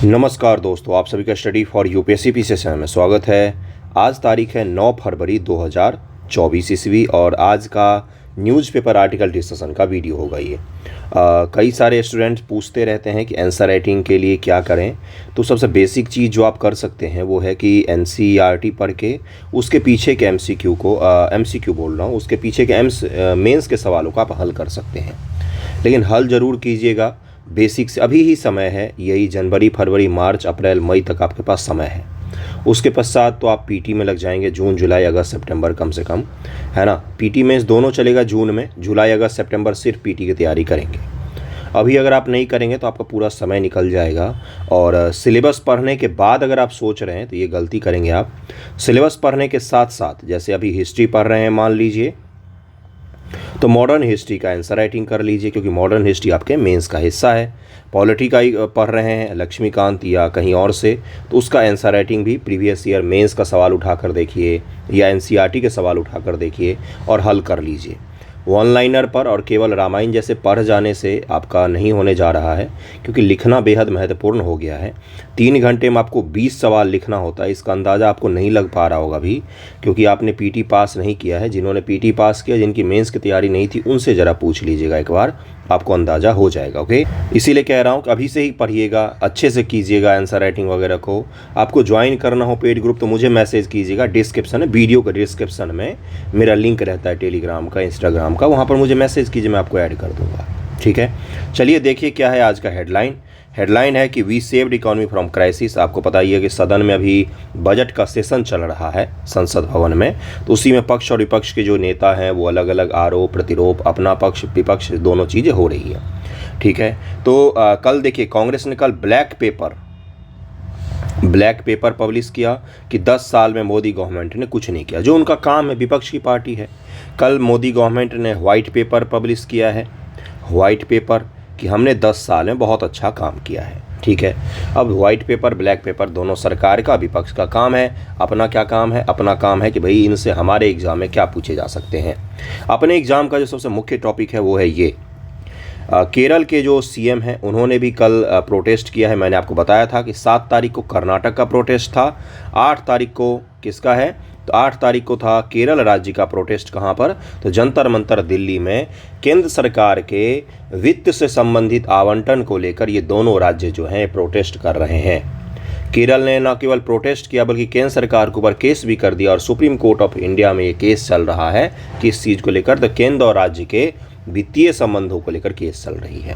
नमस्कार दोस्तों, आप सभी का study for UPSC PCS channel में स्वागत है। आज तारीख है 9 फरवरी 2024 ईस्वी और आज का न्यूज़पेपर आर्टिकल डिस्कशन का वीडियो होगा ये। कई सारे स्टूडेंट्स पूछते रहते हैं कि आंसर राइटिंग के लिए क्या करें। तो सबसे बेसिक चीज़ जो आप कर सकते हैं वो है कि एनसीईआरटी पढ़ के उसके पीछे के एमसीक्यू को एमसीक्यू बोल रहा हूँ, उसके पीछे के मेंस के सवालों का आप हल कर सकते हैं। लेकिन हल ज़रूर कीजिएगा, बेसिक से अभी ही समय है, यही जनवरी फरवरी मार्च अप्रैल मई तक आपके पास समय है। उसके पश्चात तो आप पीटी में लग जाएंगे, जून जुलाई अगस्त सितंबर कम से कम, है ना। पीटी में दोनों चलेगा जून में, जुलाई अगस्त सितंबर सिर्फ पीटी की तैयारी करेंगे। अभी अगर आप नहीं करेंगे तो आपका पूरा समय निकल जाएगा। और सिलेबस पढ़ने के बाद अगर आप सोच रहे हैं तो ये गलती करेंगे आप। सिलेबस पढ़ने के साथ साथ जैसे अभी हिस्ट्री पढ़ रहे हैं मान लीजिए, तो मॉडर्न हिस्ट्री का आंसर राइटिंग कर लीजिए, क्योंकि मॉडर्न हिस्ट्री आपके मेंस का हिस्सा है। पॉलिटी का ही पढ़ रहे हैं लक्ष्मीकांत या कहीं और से, तो उसका आंसर राइटिंग भी प्रीवियस ईयर मेंस का सवाल उठाकर देखिए या एनसीईआरटी के सवाल उठाकर देखिए और हल कर लीजिए। वन लाइनर पर और केवल रामायण जैसे पढ़ जाने से आपका नहीं होने जा रहा है, क्योंकि लिखना बेहद महत्वपूर्ण हो गया है। 3 घंटे में आपको 20 सवाल लिखना होता है, इसका अंदाज़ा आपको नहीं लग पा रहा होगा अभी, क्योंकि आपने पीटी पास नहीं किया है। जिन्होंने पीटी पास किया, जिनकी मेंस की तैयारी नहीं थी, उनसे ज़रा पूछ लीजिएगा एक बार, आपको अंदाज़ा हो जाएगा। ओके, इसीलिए कह रहा हूँ कि अभी से ही पढ़िएगा, अच्छे से कीजिएगा आंसर राइटिंग वगैरह को। आपको ज्वाइन करना हो पेड ग्रुप तो मुझे मैसेज कीजिएगा, डिस्क्रिप्शन है, वीडियो का डिस्क्रिप्शन में मेरा लिंक रहता है टेलीग्राम का, इंस्टाग्राम का, वहाँ पर मुझे मैसेज कीजिए, मैं आपको ऐड कर दूँगा। ठीक है, चलिए देखिए क्या है आज का हेडलाइन है कि we saved economy from crisis. आपको पता ही है कि सदन में अभी बजट का सेशन चल रहा है संसद भवन में, तो उसी में पक्ष और विपक्ष के जो नेता हैं वो अलग अलग आरोप प्रतिरोप, अपना पक्ष विपक्ष दोनों चीज़ें हो रही है। ठीक है, तो कल देखिए कांग्रेस ने कल ब्लैक पेपर पब्लिश किया कि 10 साल में मोदी गवर्नमेंट ने कुछ नहीं किया, जो उनका काम है, विपक्ष की पार्टी है। कल मोदी गवर्नमेंट ने व्हाइट पेपर पब्लिश किया है, व्हाइट पेपर कि हमने 10 साल में बहुत अच्छा काम किया है। ठीक है, अब व्हाइट पेपर ब्लैक पेपर दोनों सरकार का विपक्ष का काम है। अपना क्या काम है? अपना काम है कि भाई इनसे हमारे एग्ज़ाम में क्या पूछे जा सकते हैं। अपने एग्ज़ाम का जो सबसे मुख्य टॉपिक है वो है ये, केरल के जो सीएम हैं उन्होंने भी कल प्रोटेस्ट किया है। मैंने आपको बताया था कि 7 तारीख को कर्नाटक का प्रोटेस्ट था, 8 तारीख को किसका है, तो 8 तारीख को था केरल राज्य का प्रोटेस्ट। कहाँ पर? तो जंतर मंतर दिल्ली में केंद्र सरकार के वित्त से संबंधित आवंटन को लेकर ये दोनों राज्य जो हैं प्रोटेस्ट कर रहे हैं। केरल ने न केवल प्रोटेस्ट किया बल्कि केंद्र सरकार के ऊपर केस भी कर दिया और सुप्रीम कोर्ट ऑफ इंडिया में ये केस चल रहा है किस चीज़ को लेकर, तो केंद्र और राज्य के वित्तीय संबंधों को लेकर केस चल रही है।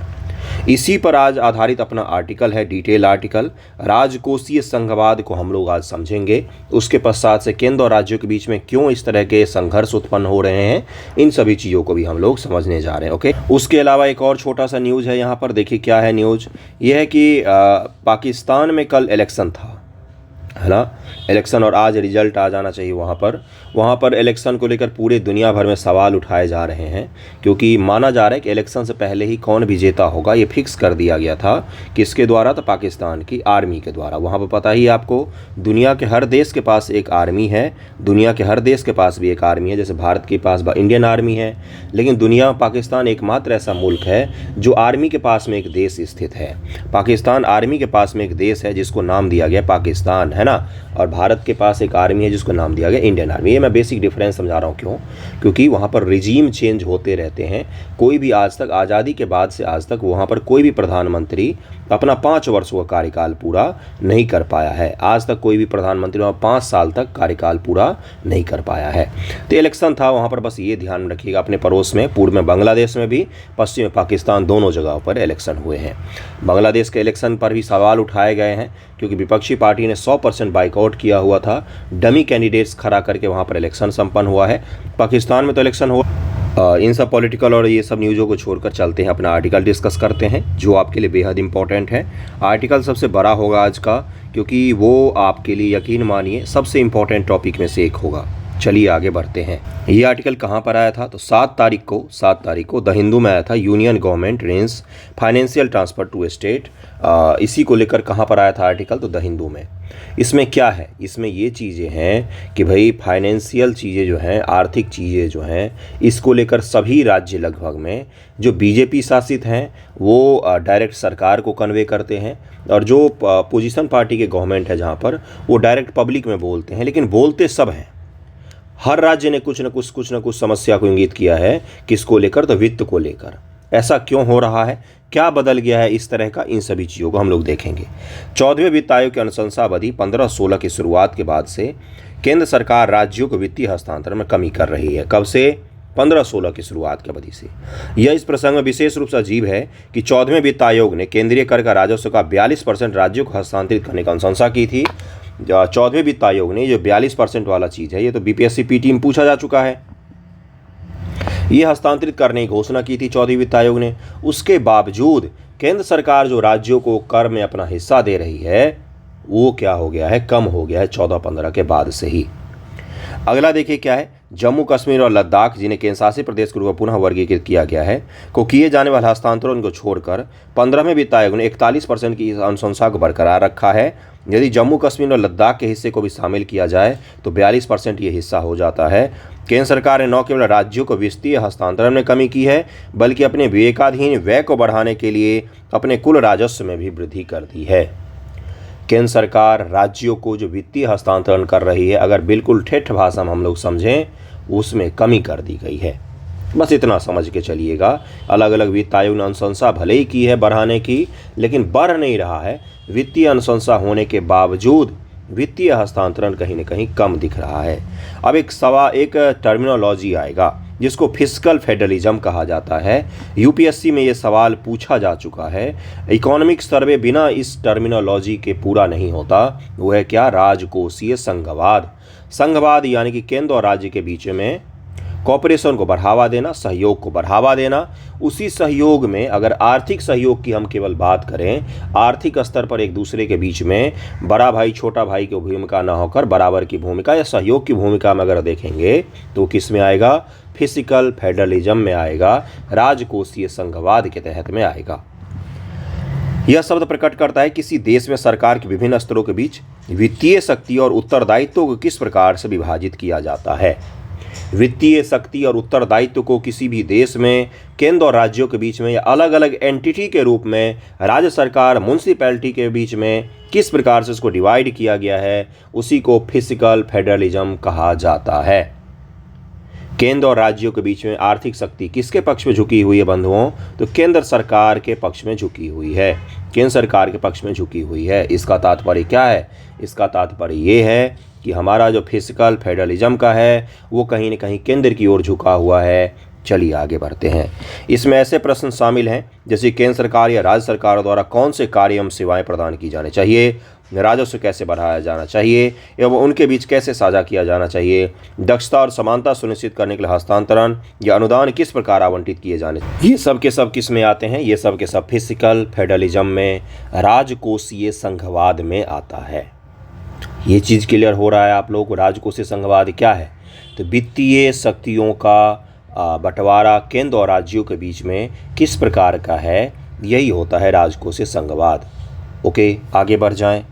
इसी पर आज आधारित अपना आर्टिकल है, डिटेल आर्टिकल। राजकोषीय संघवाद को हम लोग आज समझेंगे, उसके पश्चात से केंद्र और राज्यों के बीच में क्यों इस तरह के संघर्ष उत्पन्न हो रहे हैं, इन सभी चीज़ों को भी हम लोग समझने जा रहे हैं। ओके, उसके अलावा एक और छोटा सा न्यूज़ है यहाँ पर, देखिए क्या है न्यूज़। ये है कि पाकिस्तान में कल इलेक्शन था, है ना, इलेक्शन, और आज रिजल्ट आ जाना चाहिए। वहाँ पर इलेक्शन को लेकर पूरे दुनिया भर में सवाल उठाए जा रहे हैं, क्योंकि माना जा रहा है कि इलेक्शन से पहले ही कौन विजेता होगा ये फिक्स कर दिया गया था। किसके द्वारा? तो पाकिस्तान की आर्मी के द्वारा। वहाँ पर पता ही आपको, दुनिया के हर देश के पास एक आर्मी है, दुनिया के हर देश के पास भी एक आर्मी है। जैसे भारत के पास इंडियन आर्मी है, लेकिन दुनिया में पाकिस्तान एकमात्र ऐसा मुल्क है जो आर्मी के पास में एक देश स्थित है। पाकिस्तान आर्मी के पास में एक देश है जिसको नाम दिया गया पाकिस्तान, है ना, और भारत के पास एक आर्मी है जिसको नाम दिया गया इंडियन आर्मी। ये मैं बेसिक डिफरेंस समझा रहा हूँ, क्यों? क्योंकि वहाँ पर रिजीम चेंज होते रहते हैं। कोई भी आज तक, आज़ादी के बाद से आज तक वहाँ पर कोई भी प्रधानमंत्री अपना 5 वर्षों का कार्यकाल पूरा नहीं कर पाया है। आज तक कोई भी प्रधानमंत्री वहाँ 5 साल तक कार्यकाल पूरा नहीं कर पाया है। तो इलेक्शन था वहाँ पर, बस ये ध्यान में रखिएगा। अपने पड़ोस में, पूर्व में बांग्लादेश में भी, पश्चिम में पाकिस्तान, दोनों जगहों पर इलेक्शन हुए हैं। बांग्लादेश के इलेक्शन पर भी सवाल उठाए गए हैं, क्योंकि विपक्षी पार्टी ने 100% बाइकआउट किया हुआ था, डमी कैंडिडेट्स खड़ा करके वहाँ पर इलेक्शन संपन्न हुआ है। पाकिस्तान में तो इलेक्शन हुआ। इन सब पॉलिटिकल और ये सब न्यूज़ों को छोड़कर चलते हैं, अपना आर्टिकल डिस्कस करते हैं जो आपके लिए बेहद इंपॉर्टेंट है। आर्टिकल सबसे बड़ा होगा आज का, क्योंकि वो आपके लिए यकीन मानिए सबसे इंपॉर्टेंट टॉपिक में से एक होगा। चलिए आगे बढ़ते हैं। ये आर्टिकल कहाँ पर आया था? तो 7 तारीख को द हिंदू में आया था। Union government range financial transfer to state, इसी को लेकर कहाँ पर आया था आर्टिकल? तो द हिंदू में। इसमें क्या है, इसमें ये चीज़ें हैं कि भाई फाइनेंशियल चीज़ें जो हैं, आर्थिक चीज़ें जो हैं, इसको लेकर सभी राज्य लगभग में जो बीजेपी शासित हैं वो डायरेक्ट सरकार को कन्वे करते हैं, और जो पोजीशन पार्टी के गवर्नमेंट है जहाँ पर, वो डायरेक्ट पब्लिक में बोलते हैं, लेकिन बोलते सब हैं। हर राज्य ने कुछ न कुछ समस्या को इंगित किया है, किसको लेकर, तो वित्त को लेकर। ऐसा क्यों हो रहा है, क्या बदल गया है इस तरह का, इन सभी चीज़ों को हम लोग देखेंगे। 14वें वित्त आयोग की अनुशंसा अवधि 15-16 की शुरुआत के बाद से केंद्र सरकार राज्यों को वित्तीय हस्तांतरण में कमी कर रही है। कब से? 15-16 की शुरुआत की अवधि से। यह इस प्रसंग में विशेष रूप से अजीब है कि 14वें वित्त आयोग ने केंद्रीय कर का राजस्व का 42% राज्यों को हस्तांतरित करने की अनुशंसा की थी। 14वें वित्त आयोग ने जो 42% वाला चीज़ है, ये तो बीपीएससी पीटी में पूछा जा चुका है, ये हस्तांतरित करने की घोषणा की थी 14वें वित्त आयोग ने। उसके बावजूद केंद्र सरकार जो राज्यों को कर में अपना हिस्सा दे रही है, वो क्या हो गया है, कम हो गया है 14-15 के बाद से ही। अगला देखिए क्या है, जम्मू कश्मीर और लद्दाख, जिन्हें केंद्र शासित प्रदेश के रूप में पुनः वर्गीकृत किया गया है, को किए जाने वाले हस्तांतरण को छोड़कर 15वें वित्त आयोग ने 41% की इस अनुशंसा को बरकरार रखा है। यदि जम्मू कश्मीर और लद्दाख के हिस्से को भी शामिल किया जाए तो 42% ये हिस्सा हो जाता है। केंद्र सरकार ने न केवल राज्यों को वित्तीय हस्तांतरण में कमी की है, बल्कि अपने विवेकाधीन व्यय को बढ़ाने के लिए अपने कुल राजस्व में भी वृद्धि कर दी है। केंद्र सरकार राज्यों को जो वित्तीय हस्तांतरण कर रही है, अगर बिल्कुल ठेठ भाषा में हम लोग समझें, उसमें कमी कर दी गई है। बस इतना समझ के चलिएगा। अलग अलग वित्त आयोग ने अनुशंसा भले ही की है बढ़ाने की, लेकिन बढ़ नहीं रहा है। वित्तीय अनुशंसा होने के बावजूद वित्तीय हस्तांतरण कहीं न कहीं कम दिख रहा है। अब एक टर्मिनोलॉजी आएगा जिसको फिस्कल फेडरलिज्म कहा जाता है। यूपीएससी में ये सवाल पूछा जा चुका है। इकोनॉमिक सर्वे बिना इस टर्मिनोलॉजी के पूरा नहीं होता। वो है क्या? राजकोषीय संघवाद। संघवाद यानी कि केंद्र और राज्य के बीच में कॉपरेशन को बढ़ावा देना, सहयोग को बढ़ावा देना। उसी सहयोग में अगर आर्थिक सहयोग की हम केवल बात करें, आर्थिक स्तर पर एक दूसरे के बीच में बड़ा भाई छोटा भाई की भूमिका ना होकर बराबर की भूमिका या सहयोग की भूमिका में अगर देखेंगे तो किस में आएगा? फिजिकल फेडरलिज्म में आएगा, राजकोषीय संघवाद के तहत में आएगा। यह शब्द प्रकट करता है किसी देश में सरकार के विभिन्न स्तरों के बीच वित्तीय शक्ति और उत्तरदायित्व को किस प्रकार से विभाजित किया जाता है। वित्तीय शक्ति और उत्तरदायित्व को किसी भी देश में केंद्र और राज्यों के बीच में या अलग अलग एंटिटी के रूप में राज्य सरकार म्युनिसिपैलिटी के बीच में किस प्रकार से इसको डिवाइड किया गया है, उसी को फिजिकल फेडरलिज्म कहा जाता है। केंद्र और राज्यों के बीच में आर्थिक शक्ति किसके पक्ष में झुकी हुई है बंधुओं? तो केंद्र सरकार के पक्ष में झुकी हुई है। केंद्र सरकार के पक्ष में झुकी हुई है। इसका तात्पर्य क्या है? इसका तात्पर्य ये है कि हमारा जो फिजिकल फेडरलिज्म का है वो कहीं न कहीं केंद्र की ओर झुका हुआ है। चलिए आगे बढ़ते हैं। इसमें ऐसे प्रश्न शामिल हैं जैसे केंद्र सरकार या राज्य सरकार द्वारा कौन से कार्य एवं सेवाएं प्रदान की जानी चाहिए, राजस्व कैसे बढ़ाया जाना चाहिए एवं उनके बीच कैसे साझा किया जाना चाहिए, दक्षता और समानता सुनिश्चित करने के लिए हस्तांतरण या अनुदान किस प्रकार आवंटित किए जाने, ये सब के सब किस में आते हैं? ये सब के सब फिजिकल फेडरलिज्म में, राजकोषीय संघवाद में आता है। ये चीज़ क्लियर हो रहा है आप लोगों को? राजकोषीय संघवाद क्या है? तो वित्तीय शक्तियों का बंटवारा केंद्र और राज्यों के बीच में किस प्रकार का है, यही होता है राजकोषीय संघवाद। ओके, आगे बढ़ जाएं।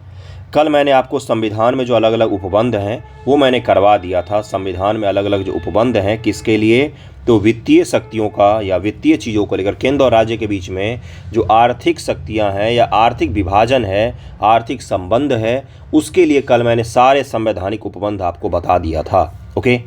कल मैंने आपको संविधान में जो अलग अलग उपबंध हैं वो मैंने करवा दिया था। संविधान में अलग अलग जो उपबंध हैं किसके लिए? तो वित्तीय शक्तियों का या वित्तीय चीज़ों को लेकर केंद्र और राज्य के बीच में जो आर्थिक शक्तियां हैं या आर्थिक विभाजन है, आर्थिक संबंध है, उसके लिए कल मैंने सारे संवैधानिक उपबंध आपको बता दिया था। ओके,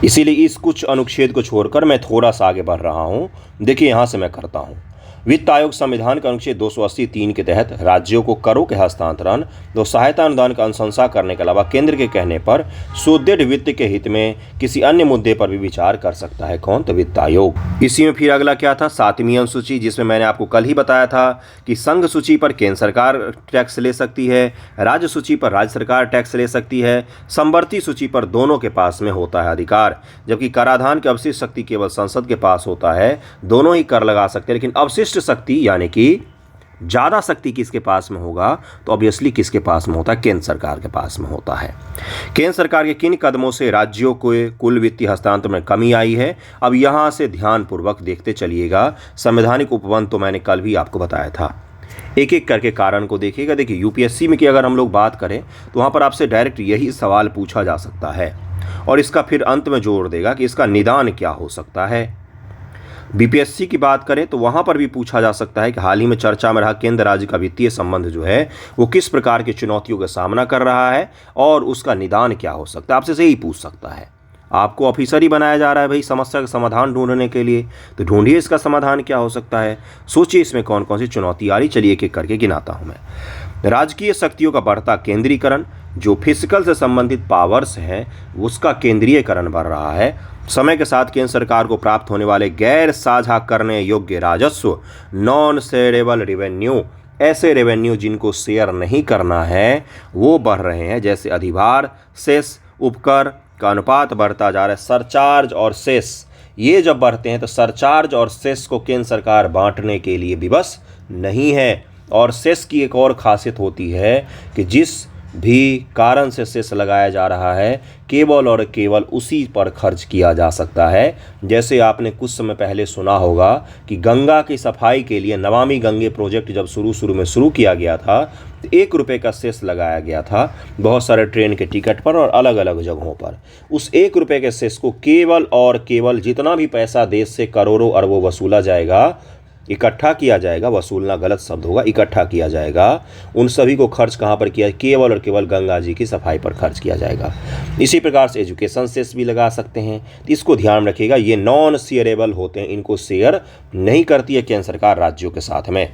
इसीलिए इस कुछ अनुच्छेद को छोड़कर मैं थोड़ा सा आगे बढ़ रहा हूँ। देखिए यहाँ से मैं करता हूँ। वित्त आयोग संविधान का अनुच्छेद 280(3) के तहत राज्यों को करों के हस्तांतरण तो सहायता अनुदान का अनुशंसा करने के अलावा केंद्र के कहने पर सुदृढ़ वित्त के हित में किसी अन्य मुद्दे पर भी विचार कर सकता है। कौन? तो वित्त आयोग। इसी में फिर अगला क्या था? 7वीं अनुसूची, जिसमें मैंने आपको कल ही बताया था कि संघ सूची पर केंद्र सरकार टैक्स ले सकती है, राज्य सूची पर राज्य सरकार टैक्स ले सकती है, समवर्ती सूची पर दोनों के पास में होता है अधिकार, जबकि कराधान की अवशिष्ट शक्ति केवल संसद के पास होता है। दोनों ही कर लगा सकते हैं, लेकिन अवशिष्ट शक्ति यानी कि ज्यादा शक्ति किसके पास में होगा? तो ऑब्वियसली किसके पास में होता है? केंद्र सरकार के पास में होता है। केंद्र सरकार के किन कदमों से राज्यों को कुल वित्तीय हस्तांतरण में कमी आई है? अब यहां से ध्यानपूर्वक देखते चलिएगा। संवैधानिक उपबंध तो मैंने कल भी आपको बताया था। एक एक करके कारण को देखिएगा। देखिए यूपीएससी में की अगर हम लोग बात करें तो वहाँ पर आपसे डायरेक्ट यही सवाल पूछा जा सकता है और इसका फिर अंत में जोड़ देगा कि इसका निदान क्या हो सकता है। बीपीएससी की बात करें तो वहाँ पर भी पूछा जा सकता है कि हाल ही में चर्चा में रहा केंद्र राज्य का वित्तीय संबंध जो है वो किस प्रकार की चुनौतियों का सामना कर रहा है और उसका निदान क्या हो सकता है, आपसे यही पूछ सकता है। आपको ऑफिसर ही बनाया जा रहा है भाई समस्या का समाधान ढूंढने के लिए, तो ढूंढिए इसका समाधान क्या हो सकता है, सोचिए इसमें कौन कौन सी चुनौती आ रही। चलिए एक एक करके गिनाता हूँ मैं। राजकीय शक्तियों का बढ़ता केंद्रीकरण, जो फिजिकल से संबंधित पावर्स हैं उसका केंद्रीयकरण बढ़ रहा है। समय के साथ केंद्र सरकार को प्राप्त होने वाले गैर साझा करने योग्य राजस्व, नॉन शेयरेबल रेवेन्यू, ऐसे रेवेन्यू जिनको शेयर नहीं करना है वो बढ़ रहे हैं, जैसे अधिभार, सेस, उपकर का अनुपात बढ़ता जा रहा है। सरचार्ज और सेस ये जब बढ़ते हैं तो सरचार्ज और सेस को केंद्र सरकार बांटने के लिए विवश नहीं है। और सेस की एक और खासियत होती है कि जिस भी कारण से सेस लगाया जा रहा है केवल और केवल उसी पर खर्च किया जा सकता है। जैसे आपने कुछ समय पहले सुना होगा कि गंगा की सफाई के लिए नमामि गंगे प्रोजेक्ट जब शुरू में शुरू किया गया था तो 1 रुपये का सेस लगाया गया था बहुत सारे ट्रेन के टिकट पर और अलग अलग जगहों पर। उस 1 रुपये के सेस को केवल और केवल जितना भी पैसा देश से करोड़ों अरबों वसूला जाएगा, इकट्ठा किया जाएगा, वसूलना गलत शब्द होगा, इकट्ठा किया जाएगा, उन सभी को खर्च कहाँ पर किया, केवल और केवल गंगा जी की सफाई पर खर्च किया जाएगा। इसी प्रकार से एजुकेशन सेस भी लगा सकते हैं, तो इसको ध्यान रखिएगा। ये नॉन शेयरेबल होते हैं, इनको शेयर नहीं करती है केंद्र सरकार राज्यों के साथ में।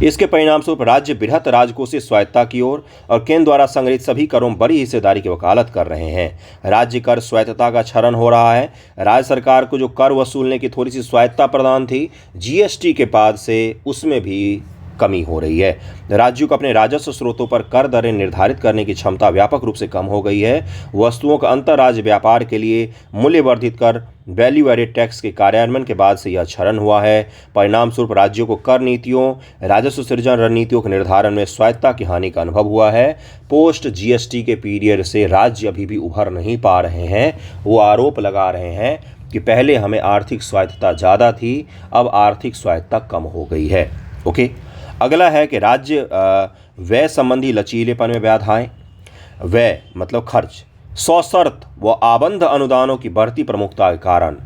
इसके परिणामस्वरूप राज्य बृहत राजकोषीय स्वायत्तता की ओर और केंद्र द्वारा संग्रहित सभी करों में बड़ी हिस्सेदारी की वकालत कर रहे हैं। राज्य कर स्वायत्तता का क्षरण हो रहा है। राज्य सरकार को जो कर वसूलने की थोड़ी सी स्वायत्तता प्रदान थी जीएसटी के बाद से उसमें भी कमी हो रही है। राज्यों को अपने राजस्व स्रोतों पर कर दरें निर्धारित करने की क्षमता व्यापक रूप से कम हो गई है। वस्तुओं का अंतर्राज्य व्यापार के लिए मूल्य वर्धित कर वैल्यू एडेड टैक्स के कार्यान्वयन के बाद से यह क्षरण हुआ है। परिणाम स्वरूप राज्यों को कर नीतियों, राजस्व सृजन रणनीतियों के निर्धारण में स्वायत्तता की हानि का अनुभव हुआ है। पोस्ट जीएसटी के पीरियड से राज्य अभी भी उभर नहीं पा रहे हैं। वो आरोप लगा रहे हैं कि पहले हमें आर्थिक स्वायत्तता ज़्यादा थी, अब आर्थिक स्वायत्तता कम हो गई है। ओके, अगला है कि राज्य व्यय संबंधी लचीलेपन में बाधाएं। व्यय मतलब खर्च, सशर्त व आबंध अनुदानों की बढ़ती प्रमुखता के कारण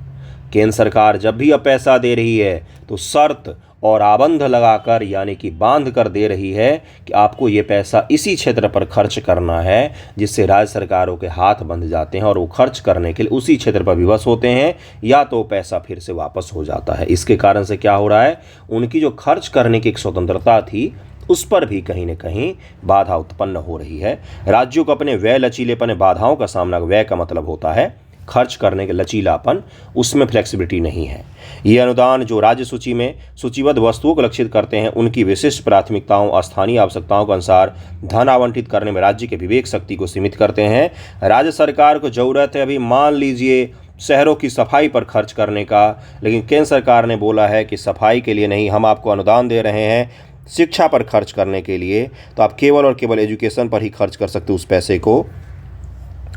केंद्र सरकार जब भी अब पैसा दे रही है तो शर्त और आबंध लगाकर यानी कि बांध कर दे रही है कि आपको ये पैसा इसी क्षेत्र पर खर्च करना है, जिससे राज्य सरकारों के हाथ बंध जाते हैं और वो खर्च करने के लिए उसी क्षेत्र पर विवश होते हैं, या तो पैसा फिर से वापस हो जाता है। इसके कारण से क्या हो रहा है, उनकी जो खर्च करने की एक स्वतंत्रता थी उस पर भी कहीं न कहीं बाधा उत्पन्न हो रही है। राज्यों को अपने व्यय लचीलेपन बाधाओं का सामना, व्यय का मतलब होता है खर्च करने के लचीलापन, उसमें फ्लेक्सिबिलिटी नहीं है। ये अनुदान जो राज्य सूची में सूचीबद्ध वस्तुओं को लक्षित करते हैं उनकी विशिष्ट प्राथमिकताओं और स्थानीय आवश्यकताओं के अनुसार धन आवंटित करने में राज्य के विवेक शक्ति को सीमित करते हैं। राज्य सरकार को जरूरत है अभी मान लीजिए शहरों की सफाई पर खर्च करने का, लेकिन केंद्र सरकार ने बोला है कि सफाई के लिए नहीं, हम आपको अनुदान दे रहे हैं शिक्षा पर खर्च करने के लिए, तो आप केवल और केवल एजुकेशन पर ही खर्च कर सकते उस पैसे को।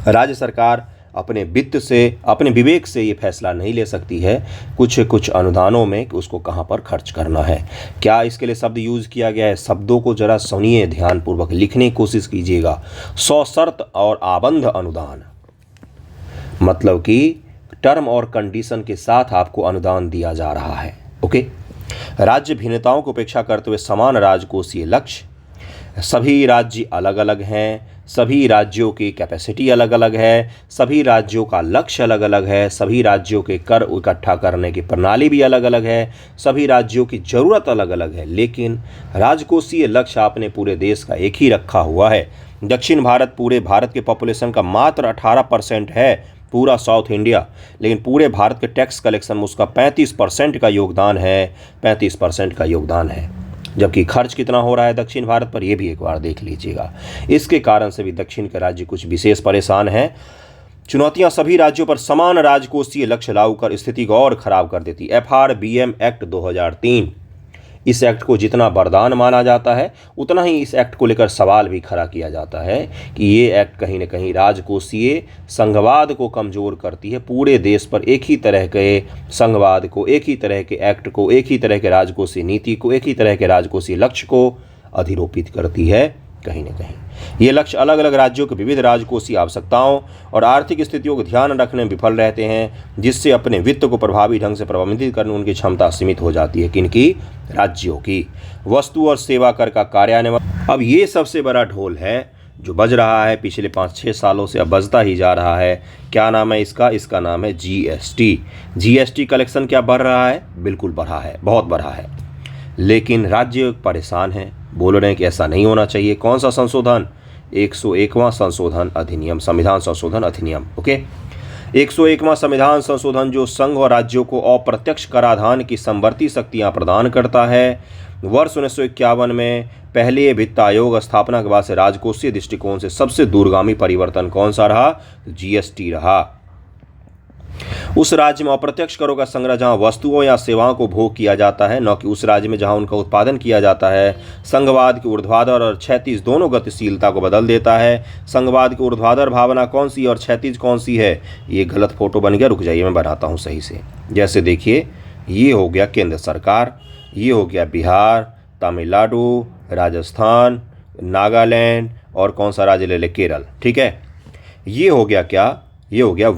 राज्य सरकार अपने वित्त से, अपने विवेक से ये फैसला नहीं ले सकती है कुछ अनुदानों में कि उसको कहाँ पर खर्च करना है। क्या इसके लिए शब्द यूज़ किया गया है, शब्दों को जरा सुनिए, ध्यानपूर्वक लिखने की कोशिश कीजिएगा। सशर्त और आबंध अनुदान मतलब कि टर्म और कंडीशन के साथ आपको अनुदान दिया जा रहा है। ओके, राज्य भिन्नताओं को उपेक्षा करते हुए समान राजकोषीय लक्ष्य। सभी राज्य अलग अलग हैं, सभी राज्यों की कैपेसिटी अलग अलग है, सभी राज्यों का लक्ष्य अलग अलग है, सभी राज्यों के कर इकट्ठा करने की प्रणाली भी अलग अलग है, सभी राज्यों की ज़रूरत अलग अलग है, लेकिन राजकोषीय लक्ष्य आपने पूरे देश का एक ही रखा हुआ है। दक्षिण भारत पूरे भारत के पॉपुलेशन का मात्र 18% है, पूरा साउथ इंडिया, लेकिन पूरे भारत के टैक्स कलेक्शन में उसका 35% का योगदान है, 35% का योगदान है। जबकि खर्च कितना हो रहा है दक्षिण भारत पर, यह भी एक बार देख लीजिएगा। इसके कारण से भी दक्षिण के राज्य कुछ विशेष परेशान हैं। चुनौतियां सभी राज्यों पर समान राजकोषीय लक्ष्य लागू कर स्थिति को और खराब कर देती। FRBM एक्ट 2003 इस एक्ट को जितना वरदान माना जाता है उतना ही इस एक्ट को लेकर सवाल भी खड़ा किया जाता है कि ये एक्ट कहीं न कहीं राजकोषीय संघवाद को कमज़ोर करती है। पूरे देश पर एक ही तरह के संघवाद को, एक ही तरह के एक्ट को, एक ही तरह के राजकोषीय नीति को, एक ही तरह के राजकोषीय लक्ष्य को अधिरोपित करती है। कहीं न कहीं ये लक्ष्य अलग अलग राज्यों के विविध राजकोषीय आवश्यकताओं और आर्थिक स्थितियों को ध्यान रखने में विफल रहते हैं, जिससे अपने वित्त को प्रभावी ढंग से प्रबंधित करने उनकी क्षमता सीमित हो जाती है। किनकी? राज्यों की। वस्तु और सेवा कर का कार्यान्वयन, अब ये सबसे बड़ा ढोल है जो बज रहा है पिछले 5-6 सालों से, अब बजता ही जा रहा है। क्या नाम है इसका? इसका नाम है जीएसटी। जीएसटी कलेक्शन क्या बढ़ रहा है? बिल्कुल बढ़ा है, बहुत बढ़ा है। लेकिन राज्य परेशान हैं, बोल रहे हैं कि ऐसा नहीं होना चाहिए। कौन सा संशोधन? 101वां संशोधन अधिनियम, संविधान संशोधन अधिनियम। ओके, 101वां संविधान संशोधन जो संघ और राज्यों को अप्रत्यक्ष कराधान की समवर्ती शक्तियां प्रदान करता है। वर्ष 1951 में पहले वित्त आयोग स्थापना के बाद से राजकोषीय दृष्टिकोण से सबसे दूरगामी परिवर्तन कौन सा रहा? जीएसटी रहा। उस राज्य में अप्रत्यक्ष करों का संग्रह जहां वस्तुओं या सेवाओं को भोग किया जाता है, न कि उस राज्य में जहां उनका उत्पादन किया जाता है। संघवाद की ऊर्ध्वाधर और क्षैतिज दोनों गतिशीलता को बदल देता है। संघवाद की ऊर्ध्वाधर भावना कौन सी और क्षैतिज कौन सी है? ये गलत फोटो बन गया, रुक जाइए मैं बनाता हूँ सही से। जैसे देखिए, ये हो गया केंद्र सरकार, ये हो गया बिहार, तमिलनाडु, राजस्थान, नागालैंड और कौन सा राज्य ले ले? केरल। ठीक है, ये हो गया क्या? ये हो गया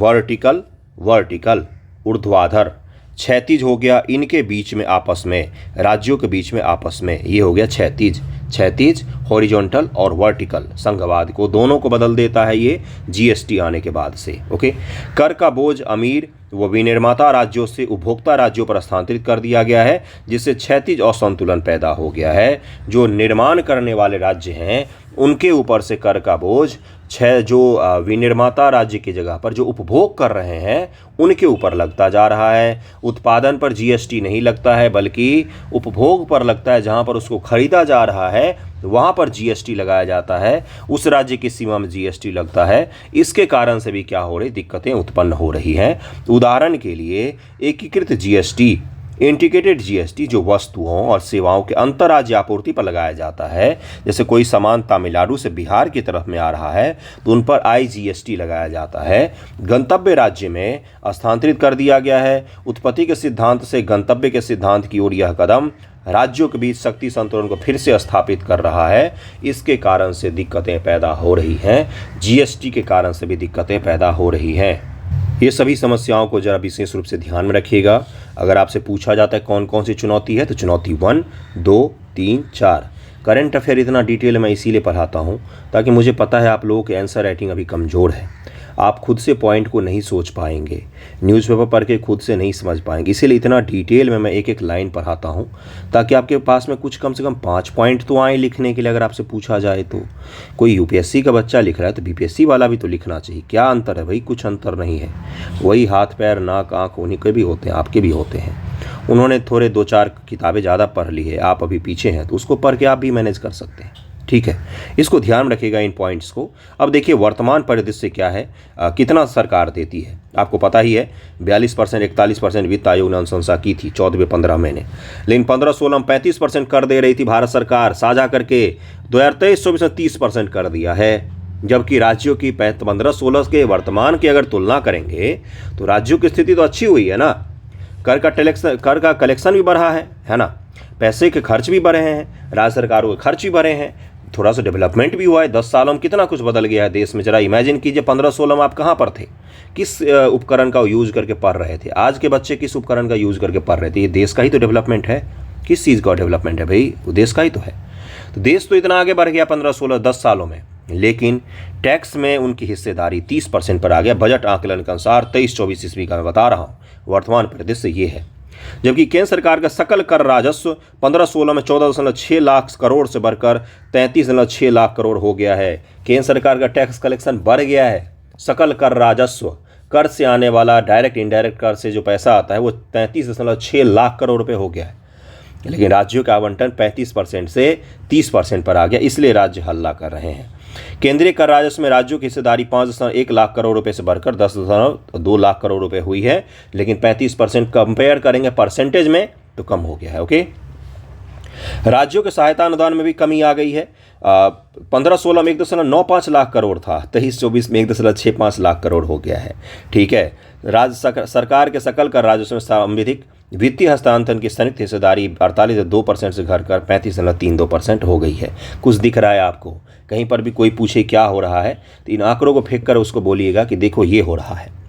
वर्टिकल ऊर्ध्वाधर। क्षैतिज हो गया इनके बीच में आपस में, राज्यों के बीच में आपस में, ये हो गया क्षैतिज हॉरिजॉन्टल और वर्टिकल। संघवाद को दोनों को बदल देता है ये जीएसटी आने के बाद से। ओके, कर का बोझ अमीर व विनिर्माता राज्यों से उपभोक्ता राज्यों पर स्थानांतरित कर दिया गया है, जिससे क्षैतिज असंतुलन पैदा हो गया है। जो निर्माण करने वाले राज्य हैं उनके ऊपर से कर का बोझ जो विनिर्माता राज्य की जगह पर जो उपभोग कर रहे हैं उनके ऊपर लगता जा रहा है। उत्पादन पर जीएसटी नहीं लगता है, बल्कि उपभोग पर लगता है। जहां पर उसको खरीदा जा रहा है वहां पर जीएसटी लगाया जाता है, उस राज्य की सीमा में जीएसटी लगता है। इसके कारण से भी क्या हो रही दिक्कतें उत्पन्न हो रही हैं। उदाहरण के लिए एकीकृत जीएसटी, इंटीग्रेटेड जीएसटी जो वस्तुओं और सेवाओं के अंतर्राज्य आपूर्ति पर लगाया जाता है। जैसे कोई सामान तमिलनाडु से बिहार की तरफ में आ रहा है तो उन पर आईजीएसटी लगाया जाता है। गंतव्य राज्य में स्थानांतरित कर दिया गया है। उत्पत्ति के सिद्धांत से गंतव्य के सिद्धांत की ओर यह कदम राज्यों के बीच शक्ति संतुलन को फिर से स्थापित कर रहा है। इसके कारण से दिक्कतें पैदा हो रही हैं, जीएसटी के कारण से भी दिक्कतें पैदा हो रही हैं। ये सभी समस्याओं को जरा विशेष रूप से ध्यान में रखिएगा। अगर आपसे पूछा जाता है कौन कौन सी चुनौती है, तो चुनौती 1, 2, 3, 4। करंट अफेयर इतना डिटेल में इसीलिए पढ़ाता हूँ ताकि मुझे पता है आप लोगों की आंसर राइटिंग अभी कमज़ोर है, आप खुद से पॉइंट को नहीं सोच पाएंगे, न्यूज़पेपर पढ़ के खुद से नहीं समझ पाएंगे। इसीलिए इतना डिटेल में मैं एक एक लाइन पढ़ाता हूँ ताकि आपके पास में कुछ कम से कम 5 पॉइंट तो आए लिखने के लिए। अगर आपसे पूछा जाए तो कोई यूपीएससी का बच्चा लिख रहा है तो बीपीएससी वाला भी तो लिखना चाहिए। क्या अंतर है भाई? कुछ अंतर नहीं है। वही हाथ पैर नाक आँख उन्हीं के भी होते हैं, आपके भी होते हैं। उन्होंने थोड़े 2-4 किताबें ज़्यादा पढ़ ली है, आप अभी पीछे हैं, तो उसको पढ़ के आप भी मैनेज कर सकते हैं। ठीक है, इसको ध्यान में रखिएगा इन पॉइंट्स को। अब देखिए वर्तमान परिदृश्य क्या है, कितना सरकार देती है। आपको पता ही है 42%, 41% वित्त आयोग ने अनुशंसा की थी 14-15 महीने, लेकिन 15-16 में 35% कर दे रही थी भारत सरकार साझा करके। 2023-24 में 30% कर दिया है, जबकि राज्यों की 15-16 के वर्तमान की अगर तुलना करेंगे तो राज्यों की स्थिति तो अच्छी हुई है ना। कर का कलेक्शन भी बढ़ा है ना, पैसे के खर्च भी बढ़े हैं, राज्य सरकारों के खर्च भी बढ़े हैं, थोड़ा सा डेवलपमेंट भी हुआ है। 10 सालों में कितना कुछ बदल गया है देश में। जरा इमेजिन कीजिए 15-16 में आप कहाँ पर थे, किस उपकरण का यूज़ करके पढ़ रहे थे। आज के बच्चे किस उपकरण का यूज़ करके पढ़ रहे थे। ये देश का ही तो डेवलपमेंट है। किस चीज़ का डेवलपमेंट है भाई? वो देश का ही तो है। तो देश तो इतना आगे बढ़ गया 15-16-10 सालों में, लेकिन टैक्स में उनकी हिस्सेदारी 30% पर आ गया। बजट आकलन के अनुसार 23-24 ईस्वी का मैं बता रहा हूँ, वर्तमान परिदृश्य ये है। जबकि केंद्र सरकार का सकल कर राजस्व 15-16 में 14.6 लाख करोड़ से बढ़कर 33.6 लाख करोड़ हो गया है। केंद्र सरकार का टैक्स कलेक्शन बढ़ गया है। सकल कर राजस्व, कर से आने वाला डायरेक्ट इनडायरेक्ट कर से जो पैसा आता है वो 33.6 लाख करोड़ रुपए हो गया है। लेकिन राज्यों का आवंटन 35% से 30% पर आ गया, इसलिए राज्य हल्ला कर रहे हैं। केंद्रीय कर राजस्व में राज्यों की हिस्सेदारी 5.1 लाख करोड़ रुपए से बढ़कर 10.2 लाख करोड़ रुपए हुई है, लेकिन 35% कंपेयर करेंगे परसेंटेज में तो कम हो गया है। ओके, राज्यों के सहायता अनुदान में भी कमी आ गई है। 15-16 में 1.95 लाख करोड़ था, 23-24 में 1.65 लाख करोड़ हो गया है। ठीक है, राज्य सरकार के सकल कर राजस्व में सांविधिक वित्तीय हस्तांतरण की संयुक्त हिस्सेदारी 48.2% से घटकर 35.32% हो गई है। कुछ दिख रहा है आपको? कहीं पर भी कोई पूछे क्या हो रहा है तो इन आंकड़ों को फेंक कर उसको बोलिएगा कि देखो ये हो रहा है।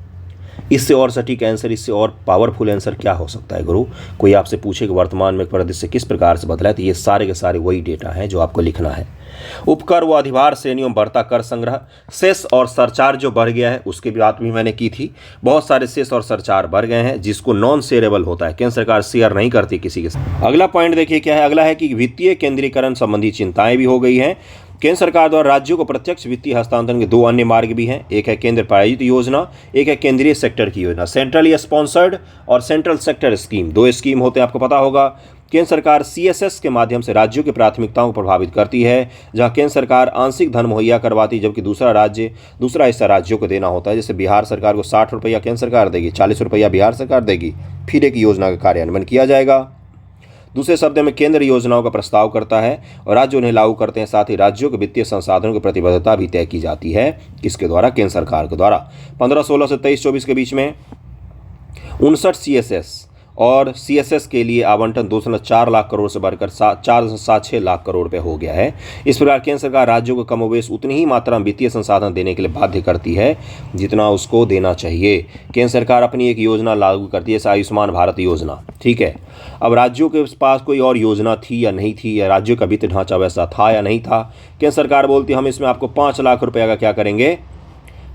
इससे और सटीक आंसर, इससे और पावरफुल आंसर क्या हो सकता है गुरु? कोई आपसे पूछे कि वर्तमान में परिदृश्य किस प्रकार से बदला है, तो ये सारे के सारे वही डेटा हैं जो आपको लिखना है। उपकर व अधिभार श्रेणियों में बढ़ता कर संग्रह, सेस और सरचार्ज जो बढ़ गया है उसकी बात भी मैंने की थी। बहुत सारे सेस और सरचार्ज बढ़ गए हैं जिसको नॉन शेयरेबल होता है, केंद्र सरकार शेयर नहीं करती किसी के साथ। अगला पॉइंट देखिए क्या है, अगला है कि वित्तीय केंद्रीकरण संबंधी चिंताएं भी हो गई हैं। केंद्र सरकार द्वारा राज्यों को प्रत्यक्ष वित्तीय हस्तांतरण के 2 अन्य मार्ग भी हैं। एक है केंद्र प्रायोजित योजना, एक है केंद्रीय सेक्टर की योजना, सेंट्रली स्पॉन्सर्ड और सेंट्रल सेक्टर स्कीम। 2 स्कीम होते हैं, आपको पता होगा। केंद्र सरकार CSS के माध्यम से राज्यों की प्राथमिकताओं को प्रभावित करती है, जहां केंद्र सरकार आंशिक धन मुहैया करवाती है जबकि दूसरा हिस्सा राज्यों को देना होता है। जैसे बिहार सरकार को 60 रुपया केंद्र सरकार देगी, 40 रुपया बिहार सरकार देगी, फिर एक योजना का कार्यान्वयन किया जाएगा। दूसरे शब्द में केंद्र योजनाओं का प्रस्ताव करता है और राज्य उन्हें लागू करते हैं। साथ ही राज्यों के वित्तीय संसाधनों की प्रतिबद्धता भी तय की जाती है, किसके द्वारा? केंद्र सरकार के द्वारा। 15-16 से 23-24 के बीच में 59 CSS और CSS के लिए आवंटन 2.4 लाख करोड़ से बढ़कर 4.76 लाख करोड़ रुपये हो गया है। इस प्रकार केंद्र सरकार राज्यों को कमोबेश उतनी ही मात्रा में वित्तीय संसाधन देने के लिए बाध्य करती है जितना उसको देना चाहिए। केंद्र सरकार अपनी एक योजना लागू करती है, आयुष्मान भारत योजना। ठीक है, अब राज्यों के पास कोई और योजना थी या नहीं थी, या राज्यों का वित्तीय ढांचा वैसा था या नहीं था, केंद्र सरकार बोलती हम इसमें आपको 5 लाख रुपये का क्या करेंगे,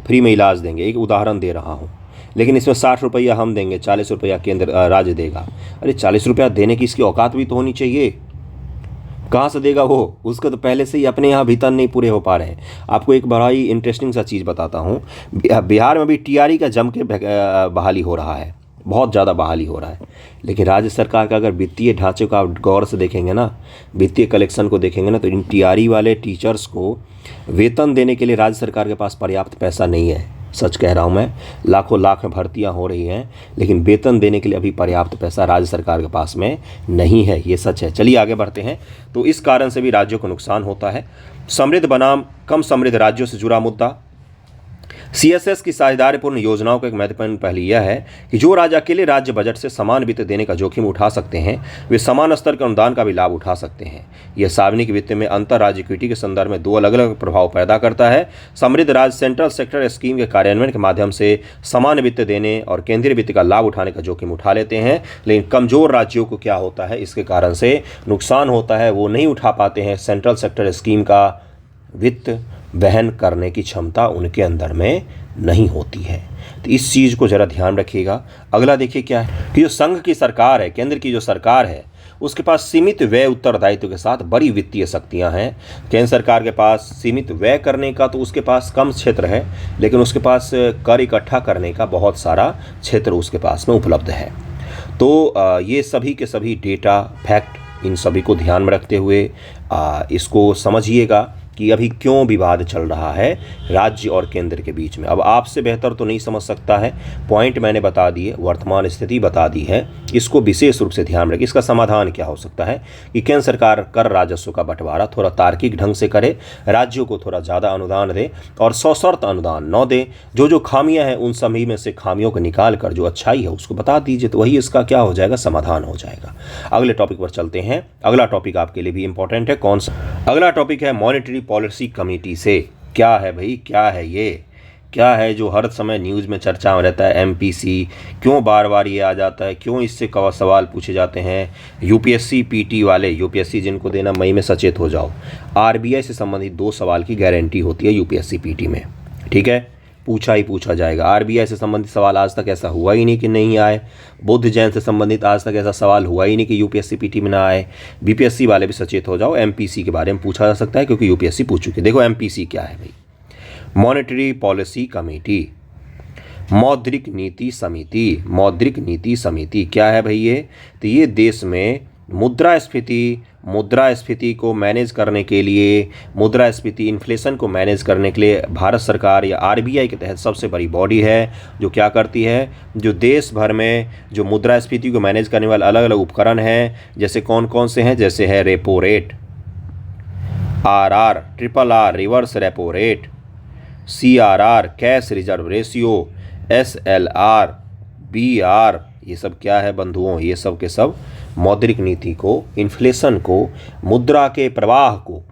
फ्री में इलाज देंगे। एक उदाहरण दे रहा हूँ, लेकिन इसमें 60 रुपया हम देंगे, 40 रुपया केंद्र राज्य देगा। अरे 40 रुपया देने की इसकी औकात भी तो होनी चाहिए। कहाँ से देगा वो? उसको तो पहले से ही अपने यहाँ भीतर नहीं पूरे हो पा रहे हैं। आपको एक बड़ा ही इंटरेस्टिंग सा चीज़ बताता हूँ। बिहार में भी TRE का जम के बहाली हो रहा है, बहुत ज़्यादा बहाली हो रहा है। लेकिन राज्य सरकार का अगर वित्तीय ढांचे को आप गौर से देखेंगे ना, वित्तीय कलेक्शन को देखेंगे ना, तो इन TRE वाले टीचर्स को वेतन देने के लिए राज्य सरकार के पास पर्याप्त पैसा नहीं है। सच कह रहा हूँ मैं, लाखों लाख में भर्तियाँ हो रही हैं, लेकिन वेतन देने के लिए अभी पर्याप्त पैसा राज्य सरकार के पास में नहीं है। ये सच है। चलिए आगे बढ़ते हैं। तो इस कारण से भी राज्यों को नुकसान होता है। समृद्ध बनाम कम समृद्ध राज्यों से जुड़ा मुद्दा। CSS की साझेदारीपूर्ण योजनाओं का एक महत्वपूर्ण पहलू यह है कि जो राज्य अकेले राज्य बजट से समान वित्त देने का जोखिम उठा सकते हैं, वे समान स्तर के अनुदान का भी लाभ उठा सकते हैं। यह सार्वजनिक वित्त में अंतर राज्य इक्विटी के संदर्भ में 2 अलग अलग प्रभाव पैदा करता है। समृद्ध राज्य सेंट्रल सेक्टर स्कीम के कार्यान्वयन के माध्यम से समान वित्त देने और केंद्रीय वित्त का लाभ उठाने का जोखिम उठा लेते हैं, लेकिन कमजोर राज्यों को क्या होता है, इसके कारण से नुकसान होता है। वो नहीं उठा पाते हैं, सेंट्रल सेक्टर स्कीम का वित्त वहन करने की क्षमता उनके अंदर में नहीं होती है। तो इस चीज़ को ज़रा ध्यान रखिएगा। अगला देखिए क्या है कि जो संघ की सरकार है, केंद्र की जो सरकार है, उसके पास सीमित व्यय उत्तरदायित्व के साथ बड़ी वित्तीय शक्तियां हैं। केंद्र सरकार के पास सीमित व्यय करने का तो उसके पास कम क्षेत्र है, लेकिन उसके पास कर इकट्ठा करने का बहुत सारा क्षेत्र उसके पास में उपलब्ध है। तो ये सभी के सभी डेटा फैक्ट, इन सभी को ध्यान में रखते हुए इसको समझिएगा कि अभी क्यों विवाद चल रहा है राज्य और केंद्र के बीच में। अब आपसे बेहतर तो नहीं समझ सकता है, पॉइंट मैंने बता दिए, वर्तमान स्थिति बता दी है, इसको विशेष रूप से ध्यान रखें। इसका समाधान क्या हो सकता है कि केंद्र सरकार कर राजस्व का बंटवारा थोड़ा तार्किक ढंग से करे, राज्यों को थोड़ा ज़्यादा अनुदान दे और सशर्त अनुदान न दे। जो खामियां हैं उन सभी में से खामियों को निकाल कर जो अच्छाई है उसको बता दीजिए, तो वही इसका क्या हो जाएगा, समाधान हो जाएगा। अगले टॉपिक पर चलते हैं। अगला टॉपिक आपके लिए भी इंपॉर्टेंट है। कौन सा? अगला टॉपिक है मॉनेटरी पॉलिसी कमेटी से। क्या है भाई, क्या है ये, क्या है जो हर समय न्यूज़ में चर्चा में रहता है? MPC क्यों बार बार ये आ जाता है, क्यों इससे सवाल पूछे जाते हैं? UPSC PT वाले, UPSC जिनको देना मई में सचेत हो जाओ। RBI से संबंधित 2 सवाल की गारंटी होती है UPSC PT में, ठीक है, पूछा ही पूछा जाएगा। RBI से संबंधित सवाल आज तक ऐसा हुआ ही नहीं कि नहीं आए। बुद्ध जैन से संबंधित आज तक ऐसा सवाल हुआ ही नहीं कि UPSC PT में ना आए। BPSC वाले भी सचेत हो जाओ, MPC के बारे में पूछा जा सकता है क्योंकि UPSC पूछ चुके। देखो MPC क्या है भाई, मॉनेटरी पॉलिसी कमेटी, मौद्रिक नीति समिति। मौद्रिक नीति समिति क्या है भाई ये? तो ये देश में मुद्रास्फीति को मैनेज करने के लिए, मुद्रास्फीति इन्फ्लेशन को मैनेज करने के लिए भारत सरकार या आरबीआई के तहत सबसे बड़ी बॉडी है जो क्या करती है, जो देश भर में जो मुद्रास्फीति को मैनेज करने वाले अलग अलग उपकरण हैं, जैसे कौन कौन से हैं, जैसे है repo rate, RR, triple R reverse repo rate, CRR cash reserve ratio, SLR, BR, ये सब क्या है बंधुओं, ये सब के सब मौद्रिक नीति को, इन्फ्लेशन को, मुद्रा के प्रवाह को,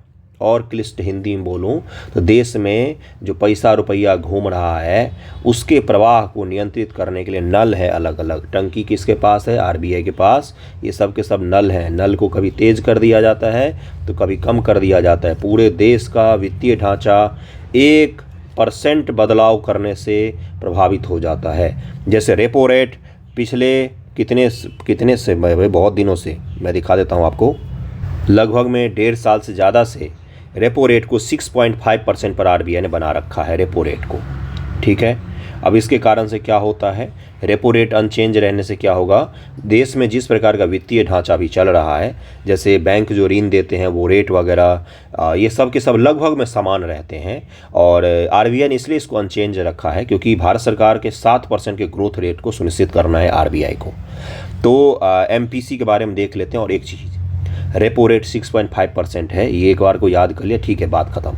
और क्लिष्ट हिंदी में बोलूं तो देश में जो पैसा रुपया घूम रहा है उसके प्रवाह को नियंत्रित करने के लिए नल है अलग अलग। टंकी किसके पास है, आरबीआई के पास। ये सब के सब नल हैं। नल को कभी तेज कर दिया जाता है तो कभी कम कर दिया जाता है। पूरे देश का वित्तीय ढांचा 1% बदलाव करने से प्रभावित हो जाता है। जैसे रेपो रेट पिछले कितने से, बहुत दिनों से, मैं दिखा देता हूँ आपको, लगभग में 1.5 साल से ज़्यादा से रेपो रेट को 6.5% पर आरबीआई ने बना रखा है रेपो रेट को। ठीक है, अब इसके कारण से क्या होता है, रेपो रेट अनचेंज रहने से क्या होगा, देश में जिस प्रकार का वित्तीय ढांचा भी चल रहा है, जैसे बैंक जो ऋण देते हैं वो रेट वगैरह ये सब के सब लगभग में समान रहते हैं। और आरबीआई ने इसलिए इसको अनचेंज रखा है क्योंकि भारत सरकार के 7% के ग्रोथ रेट को सुनिश्चित करना है आरबीआई को। तो एमपीसी के बारे में देख लेते हैं। और एक चीज़, रेपो रेट 6.5% है, ये एक बार को याद कर लिया, ठीक है, बात ख़त्म।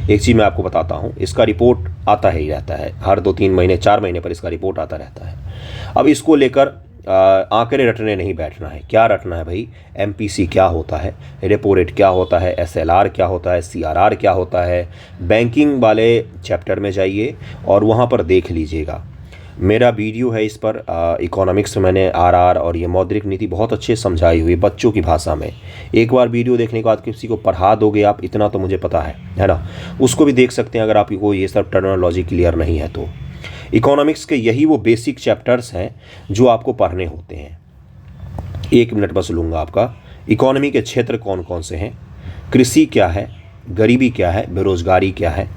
एक चीज़ मैं आपको बताता हूँ, इसका रिपोर्ट आता ही रहता है, हर 2-3 महीने 4 महीने पर इसका रिपोर्ट आता रहता है। अब इसको लेकर आंकड़े रटने नहीं बैठना है। क्या रटना है भाई, एमपीसी क्या होता है, रेपो रेट क्या होता है, एसएलआर क्या होता है, सीआरआर क्या होता है। बैंकिंग वाले चैप्टर में जाइए और वहाँ पर देख लीजिएगा। मेरा वीडियो है इस पर, इकोनॉमिक्स में मैंने आरआर और ये मौद्रिक नीति बहुत अच्छे समझाई हुई बच्चों की भाषा में। एक बार वीडियो देखने के बाद किसी को पढ़ा दोगे आप, इतना तो मुझे पता है ना। उसको भी देख सकते हैं अगर आपको ये सब टर्मिनोलॉजी क्लियर नहीं है तो। इकोनॉमिक्स के यही वो बेसिक चैप्टर्स हैं जो आपको पढ़ने होते हैं। 1 मिनट बस लूँगा आपका। इकोनॉमी के क्षेत्र कौन कौन से हैं, कृषि क्या है, गरीबी क्या है, बेरोजगारी क्या है,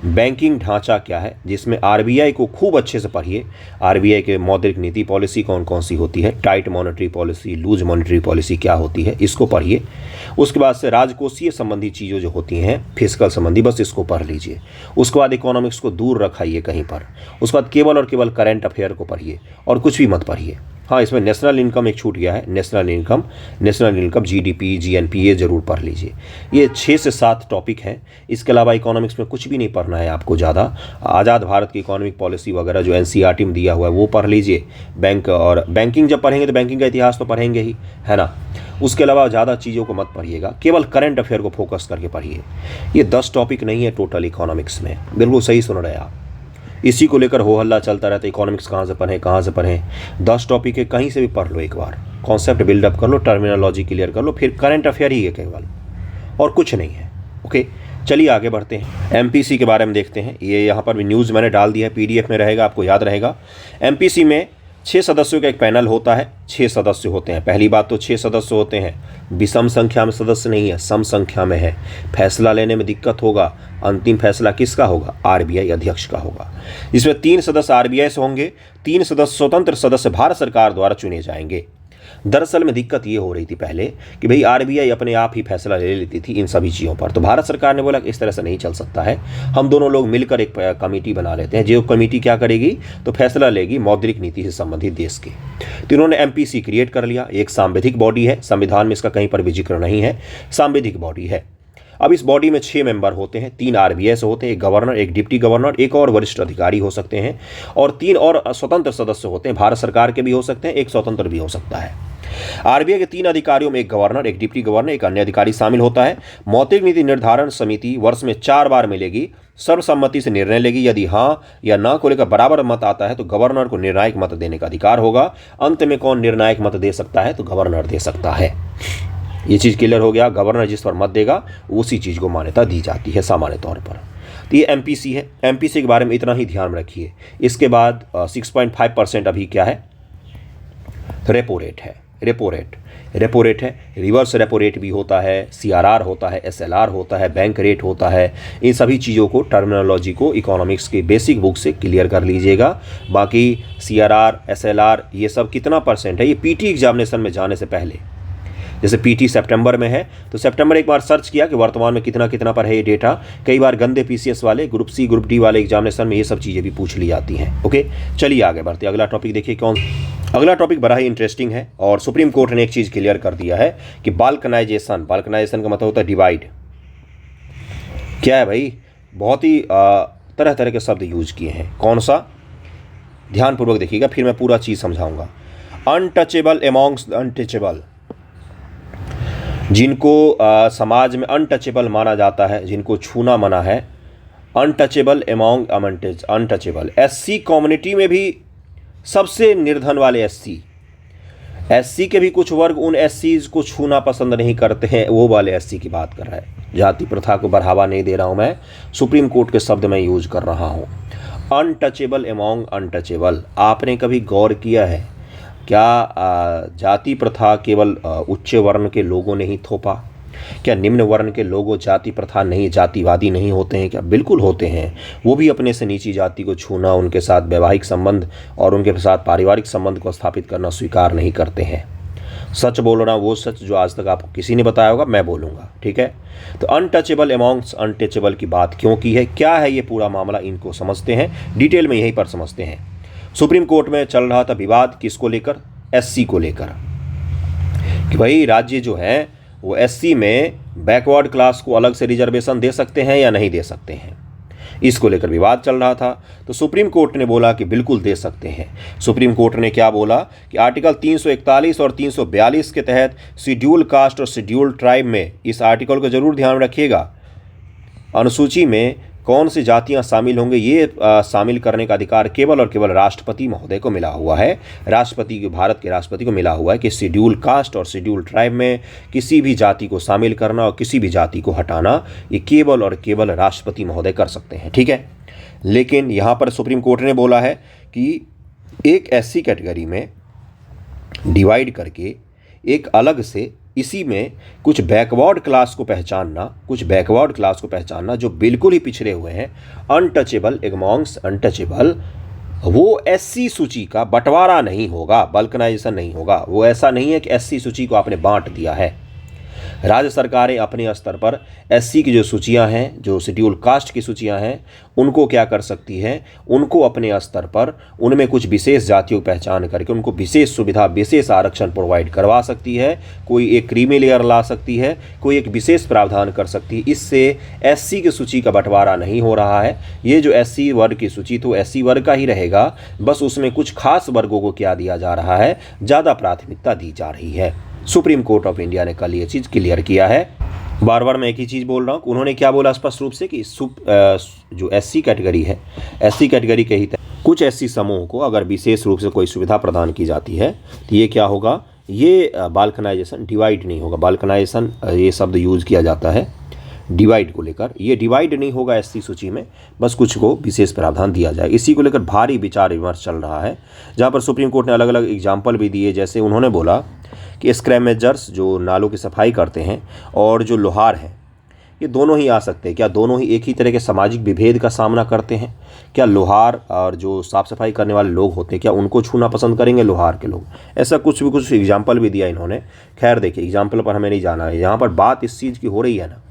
बैंकिंग ढांचा क्या है, जिसमें आरबीआई को खूब अच्छे से पढ़िए। आरबीआई के मौद्रिक नीति पॉलिसी कौन कौन सी होती है, tight monetary policy, loose monetary policy क्या होती है, इसको पढ़िए। उसके बाद से राजकोषीय संबंधी चीज़ें जो होती हैं, फिस्कल संबंधी, बस इसको पढ़ लीजिए। उसके बाद इकोनॉमिक्स को दूर रखाइए कहीं पर। उसके बाद केवल और केवल करंट अफेयर को पढ़िए और कुछ भी मत पढ़िए। हाँ, इसमें नेशनल इनकम एक छूट गया है, नेशनल इनकम जीडीपी, जीएनपी, ये ज़रूर पढ़ लीजिए। ये 6 से 7 टॉपिक हैं। इसके अलावा इकोनॉमिक्स में कुछ भी नहीं पढ़ना है आपको ज़्यादा। आज़ाद भारत की इकोनॉमिक पॉलिसी वगैरह जो एनसीईआरटी में दिया हुआ है वो पढ़ लीजिए। बैंक और बैंकिंग जब पढ़ेंगे तो बैंकिंग का इतिहास तो पढ़ेंगे ही, है ना। उसके अलावा ज़्यादा चीज़ों को मत पढ़िएगा, केवल करंट अफेयर को फोकस करके पढ़िए। ये 10 टॉपिक नहीं है टोटल इकोनॉमिक्स में, बिल्कुल सही सुन रहे हैं आप। इसी को लेकर हो हल्ला चलता रहता है, इकोनॉमिक्स कहाँ से पढ़ें। 10 टॉपिक है, कहीं से भी पढ़ लो, एक बार कॉन्सेप्ट बिल्डअप कर लो, टर्मिनोलॉजी क्लियर कर लो, फिर करंट अफेयर ही है केवल, और कुछ नहीं है। ओके, चलिए आगे बढ़ते हैं। एमपीसी के बारे में देखते हैं। ये यहाँ पर भी न्यूज़ मैंने डाल दिया है, पीडीएफ में रहेगा, आपको याद रहेगा। एमपीसी में 6 सदस्यों का एक पैनल होता है। 6 सदस्य होते हैं। पहली बात तो 6 सदस्य होते हैं, विषम संख्या में सदस्य नहीं है, सम संख्या में है। फैसला लेने में दिक्कत होगा, अंतिम फैसला किसका होगा, आरबीआई अध्यक्ष का होगा। इसमें 3 सदस्य आरबीआई से होंगे, 3 सदस्य स्वतंत्र सदस्य भारत सरकार द्वारा चुने जाएंगे। दरअसल में दिक्कत ये हो रही थी पहले कि भाई आरबीआई अपने आप ही फैसला ले लेती थी इन सभी चीज़ों पर, तो भारत सरकार ने बोला कि इस तरह से नहीं चल सकता है, हम दोनों लोग मिलकर एक कमेटी बना लेते हैं। जो कमेटी क्या करेगी, तो फैसला लेगी मौद्रिक नीति से संबंधित देश के। तो इन्होंने एमपीसी क्रिएट कर लिया। एक सांविधिक बॉडी है, संविधान में इसका कहीं पर भी जिक्र नहीं है, सांविधिक बॉडी है। अब इस बॉडी में 6 मेंबर होते हैं। 3 आरबीआई से होते हैं, एक गवर्नर, एक डिप्टी गवर्नर, एक और वरिष्ठ अधिकारी हो सकते हैं, और 3 और स्वतंत्र सदस्य होते हैं। भारत सरकार के भी हो सकते हैं, एक स्वतंत्र भी हो सकता है। आरबीआई के 3 अधिकारियों में एक गवर्नर, एक डिप्टी गवर्नर, एक अन्य अधिकारी शामिल होता है। मौद्रिक नीति निर्धारण समिति वर्ष में 4 बार मिलेगी, सर्वसम्मति से निर्णय लेगी। यदि हाँ या ना को लेकर बराबर मत आता है तो गवर्नर को निर्णायक मत देने का अधिकार होगा। अंत में कौन निर्णायक मत दे सकता है, तो गवर्नर दे सकता है। ये चीज़ क्लियर हो गया। गवर्नर जिस पर मत देगा उसी चीज़ को मान्यता दी जाती है सामान्य तौर पर। तो ये एमपीसी है। एमपीसी के बारे में इतना ही ध्यान रखिए। इसके बाद 6.5% अभी क्या है, रेपो रेट है। रेपो रेट है, रिवर्स रेपो रेट भी होता है, सीआरआर होता है, एसएलआर होता है, बैंक रेट होता है। इन सभी चीज़ों को, टर्मिनोलॉजी को इकोनॉमिक्स के बेसिक बुक से क्लियर कर लीजिएगा। बाकी सीआरआर, एसएलआर ये सब कितना परसेंट है, ये पीटी एग्जामिनेशन में जाने से पहले जैसे पीटी सितंबर में है तो सितंबर एक बार सर्च किया कि वर्तमान में कितना कितना पर है ये डेटा। कई बार गंदे पीसीएस वाले ग्रुप सी ग्रुप डी वाले एग्जामिनेशन में ये सब चीज़ें भी पूछ ली जाती हैं। ओके, चलिए आगे बढ़ते हैं। अगला टॉपिक देखिए अगला टॉपिक बड़ा ही इंटरेस्टिंग है और सुप्रीम कोर्ट ने एक चीज़ क्लियर कर दिया है कि बाल्कनाइजेशन का मतलब होता है डिवाइड। क्या है भाई, बहुत ही तरह तरह के शब्द यूज किए हैं। कौन सा, ध्यानपूर्वक देखिएगा, फिर मैं पूरा चीज़ समझाऊंगा। अनटचेबल एमॉन्ग्स द अनटचेबल, जिनको समाज में अनटचेबल माना जाता है, जिनको छूना मना है, untouchable among untouchable. SC community में भी सबसे निर्धन वाले एससी के भी कुछ वर्ग उन एससीज को छूना पसंद नहीं करते हैं, वो वाले एससी की बात कर रहा है। जाति प्रथा को बढ़ावा नहीं दे रहा हूँ मैं, सुप्रीम कोर्ट के शब्द में यूज कर रहा हूँ। अनटचेबल एमॉन्ग अनटचेबल, आपने कभी गौर किया है क्या जाति प्रथा केवल उच्च वर्ण के लोगों ने ही थोपा? क्या निम्न वर्ण के लोगों जाति प्रथा नहीं, जातिवादी नहीं होते हैं क्या? बिल्कुल होते हैं। वो भी अपने से नीची जाति को छूना, उनके साथ वैवाहिक संबंध और उनके साथ पारिवारिक संबंध को स्थापित करना स्वीकार नहीं करते हैं। सच बोल रहा हूँ, वो सच जो आज तक आपको किसी ने बताया होगा, मैं बोलूँगा, ठीक है। तो अनटचेबल एमॉन्ग्स अनटचेबल की बात क्यों की है, क्या है ये पूरा मामला, इनको समझते हैं डिटेल में, यहीं पर समझते हैं। सुप्रीम कोर्ट में चल रहा था विवाद, किसको लेकर? एससी को लेकर, कि भाई राज्य जो है वो एससी में बैकवर्ड क्लास को अलग से रिजर्वेशन दे सकते हैं या नहीं दे सकते हैं, इसको लेकर विवाद चल रहा था। तो सुप्रीम कोर्ट ने बोला कि बिल्कुल दे सकते हैं। सुप्रीम कोर्ट ने क्या बोला कि आर्टिकल 341 और 342 के तहत शेड्यूल कास्ट और शेड्यूल ट्राइब में, इस आर्टिकल को जरूर ध्यान रखिएगा, अनुसूची में कौन सी जातियां शामिल होंगे, ये शामिल करने का अधिकार केवल और केवल राष्ट्रपति महोदय को मिला हुआ है। राष्ट्रपति, भारत के राष्ट्रपति को मिला हुआ है कि शेड्यूल कास्ट और शेड्यूल ट्राइब में किसी भी जाति को शामिल करना और किसी भी जाति को हटाना, ये केवल और केवल राष्ट्रपति महोदय कर सकते हैं, ठीक है। लेकिन यहाँ पर सुप्रीम कोर्ट ने बोला है कि एक एससी कैटेगरी में डिवाइड करके एक अलग से इसी में कुछ बैकवर्ड क्लास को पहचानना, जो बिल्कुल ही पिछड़े हुए हैं, अनटचेबल एमॉन्ग्स अनटचेबल, वो एससी सूची का बंटवारा नहीं होगा, बल्कनाइजेशन नहीं होगा। वो ऐसा नहीं है कि एससी सूची को आपने बांट दिया है। राज्य सरकारें अपने स्तर पर एससी की जो सूचियां हैं, जो शेड्यूल कास्ट की सूचियां हैं, उनको क्या कर सकती हैं, उनको अपने स्तर पर उनमें कुछ विशेष जातियों की पहचान करके उनको विशेष सुविधा, विशेष आरक्षण प्रोवाइड करवा सकती है। कोई एक क्रीमी लेयर ला सकती है, कोई एक विशेष प्रावधान कर सकती है। इससे एससी की सूची का बंटवारा नहीं हो रहा है। ये जो एससी वर्ग की सूची तो एससी वर्ग का ही रहेगा, बस उसमें कुछ खास वर्गों को क्या दिया जा रहा है, ज़्यादा प्राथमिकता दी जा रही है। सुप्रीम कोर्ट ऑफ इंडिया ने कल ये चीज़ क्लियर किया है। बार बार मैं एक ही चीज़ बोल रहा हूँ, उन्होंने क्या बोला स्पष्ट रूप से कि जो एससी कैटेगरी है, एससी कैटेगरी के ही कुछ एससी समूह को अगर विशेष रूप से कोई सुविधा प्रदान की जाती है तो ये क्या होगा, ये बाल्कनाइजेशन, डिवाइड नहीं होगा। बाल्कनाइजेशन ये शब्द यूज़ किया जाता है डिवाइड को लेकर, ये डिवाइड नहीं होगा एससी सूची में, बस कुछ को विशेष प्रावधान दिया जाए। इसी को लेकर भारी विचार विमर्श चल रहा है, जहाँ पर सुप्रीम कोर्ट ने अलग अलग एग्जाम्पल भी दिए। जैसे उन्होंने बोला कि स्क्रैमेजर्स जो नालों की सफाई करते हैं और जो लोहार हैं, ये दोनों ही आ सकते हैं। क्या दोनों ही एक ही तरह के सामाजिक विभेद का सामना करते हैं? क्या लोहार और जो साफ़ सफाई करने वाले लोग होते हैं, क्या उनको छूना पसंद करेंगे लोहार के लोग? ऐसा कुछ एग्जाम्पल भी दिया इन्होंने। खैर देखिए, एग्जाम्पल पर हमें नहीं जाना है। यहाँ पर बात इस चीज़ की हो रही है ना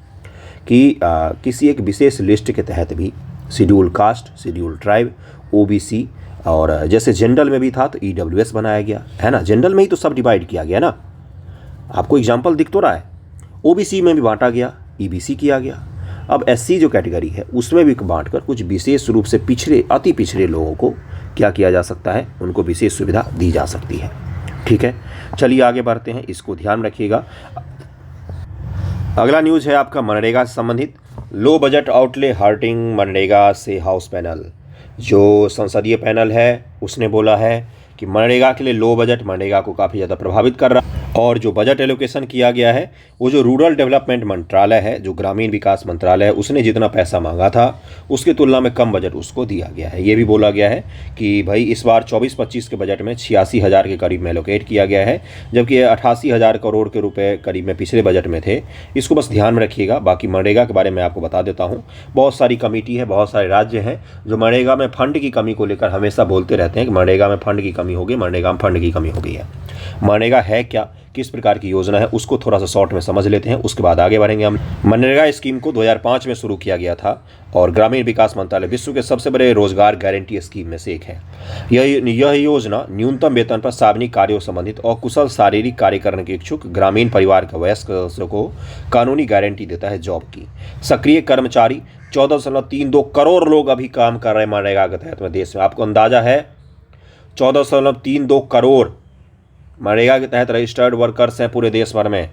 कि किसी एक विशेष लिस्ट के तहत भी schedule caste, schedule tribe, OBC और जैसे जनरल में भी था तो ईडब्ल्यूएस बनाया गया है ना। जनरल में ही तो सब डिवाइड किया गया ना, आपको एग्जाम्पल दिख तो रहा है। ओबीसी में भी बांटा गया, ईबीसी किया गया। अब एससी जो कैटेगरी है उसमें भी बांटकर कुछ विशेष रूप से पिछड़े, अति पिछड़े लोगों को क्या किया जा सकता है, उनको विशेष सुविधा दी जा सकती है, ठीक है। चलिए आगे बढ़ते हैं, इसको ध्यान रखिएगा। अगला न्यूज़ है आपका मनरेगा से संबंधित। Low budget outlay hurting MNREGA से हाउस पैनल, जो संसदीय पैनल है उसने बोला है कि मनरेगा के लिए लो बजट मनरेगा को काफ़ी ज़्यादा प्रभावित कर रहा है। और जो बजट एलोकेशन किया गया है वो जो रूरल डेवलपमेंट मंत्रालय है, जो ग्रामीण विकास मंत्रालय है, उसने जितना पैसा मांगा था उसकी तुलना में कम बजट उसको दिया गया है। ये भी बोला गया है कि भाई इस बार 24-25 के बजट में 86,000 के करीब में एलोकेट किया गया है, जबकि 88,000 करोड़ के रुपए करीब में पिछले बजट में थे। इसको बस ध्यान में रखिएगा। बाकी मनरेगा के बारे में आपको बता देता हूँ, बहुत सारी कमेटी है, बहुत सारे राज्य हैं जो मनरेगा में फंड की कमी को लेकर हमेशा बोलते रहते हैं कि मनरेगा में फंड की कमी हो गई, मनरेगा में फंड की कमी हो गई है। मनरेगा है क्या किस प्रकार की योजना है उसको थोड़ा सा शॉर्ट में समझ लेते हैं, उसके बाद आगे बढ़ेंगे हम। मनरेगा स्कीम को 2005 में शुरू किया गया था और ग्रामीण विकास मंत्रालय विश्व के सबसे बड़े रोजगार गारंटी स्कीम में से एक है। यह योजना न्यूनतम वेतन पर सार्वजनिक कार्यों संबंधित और कुशल शारीरिक कार्य करने के इच्छुक ग्रामीण परिवार के वयस्क सदस्यों को कानूनी गारंटी देता है जॉब की। सक्रिय कर्मचारी 14.32 करोड़ लोग अभी काम कर रहे हैं मनरेगा के तहत में देश में। आपको अंदाजा है 14.32 करोड़ मनरेगा के तहत रजिस्टर्ड वर्कर्स हैं पूरे देश भर में।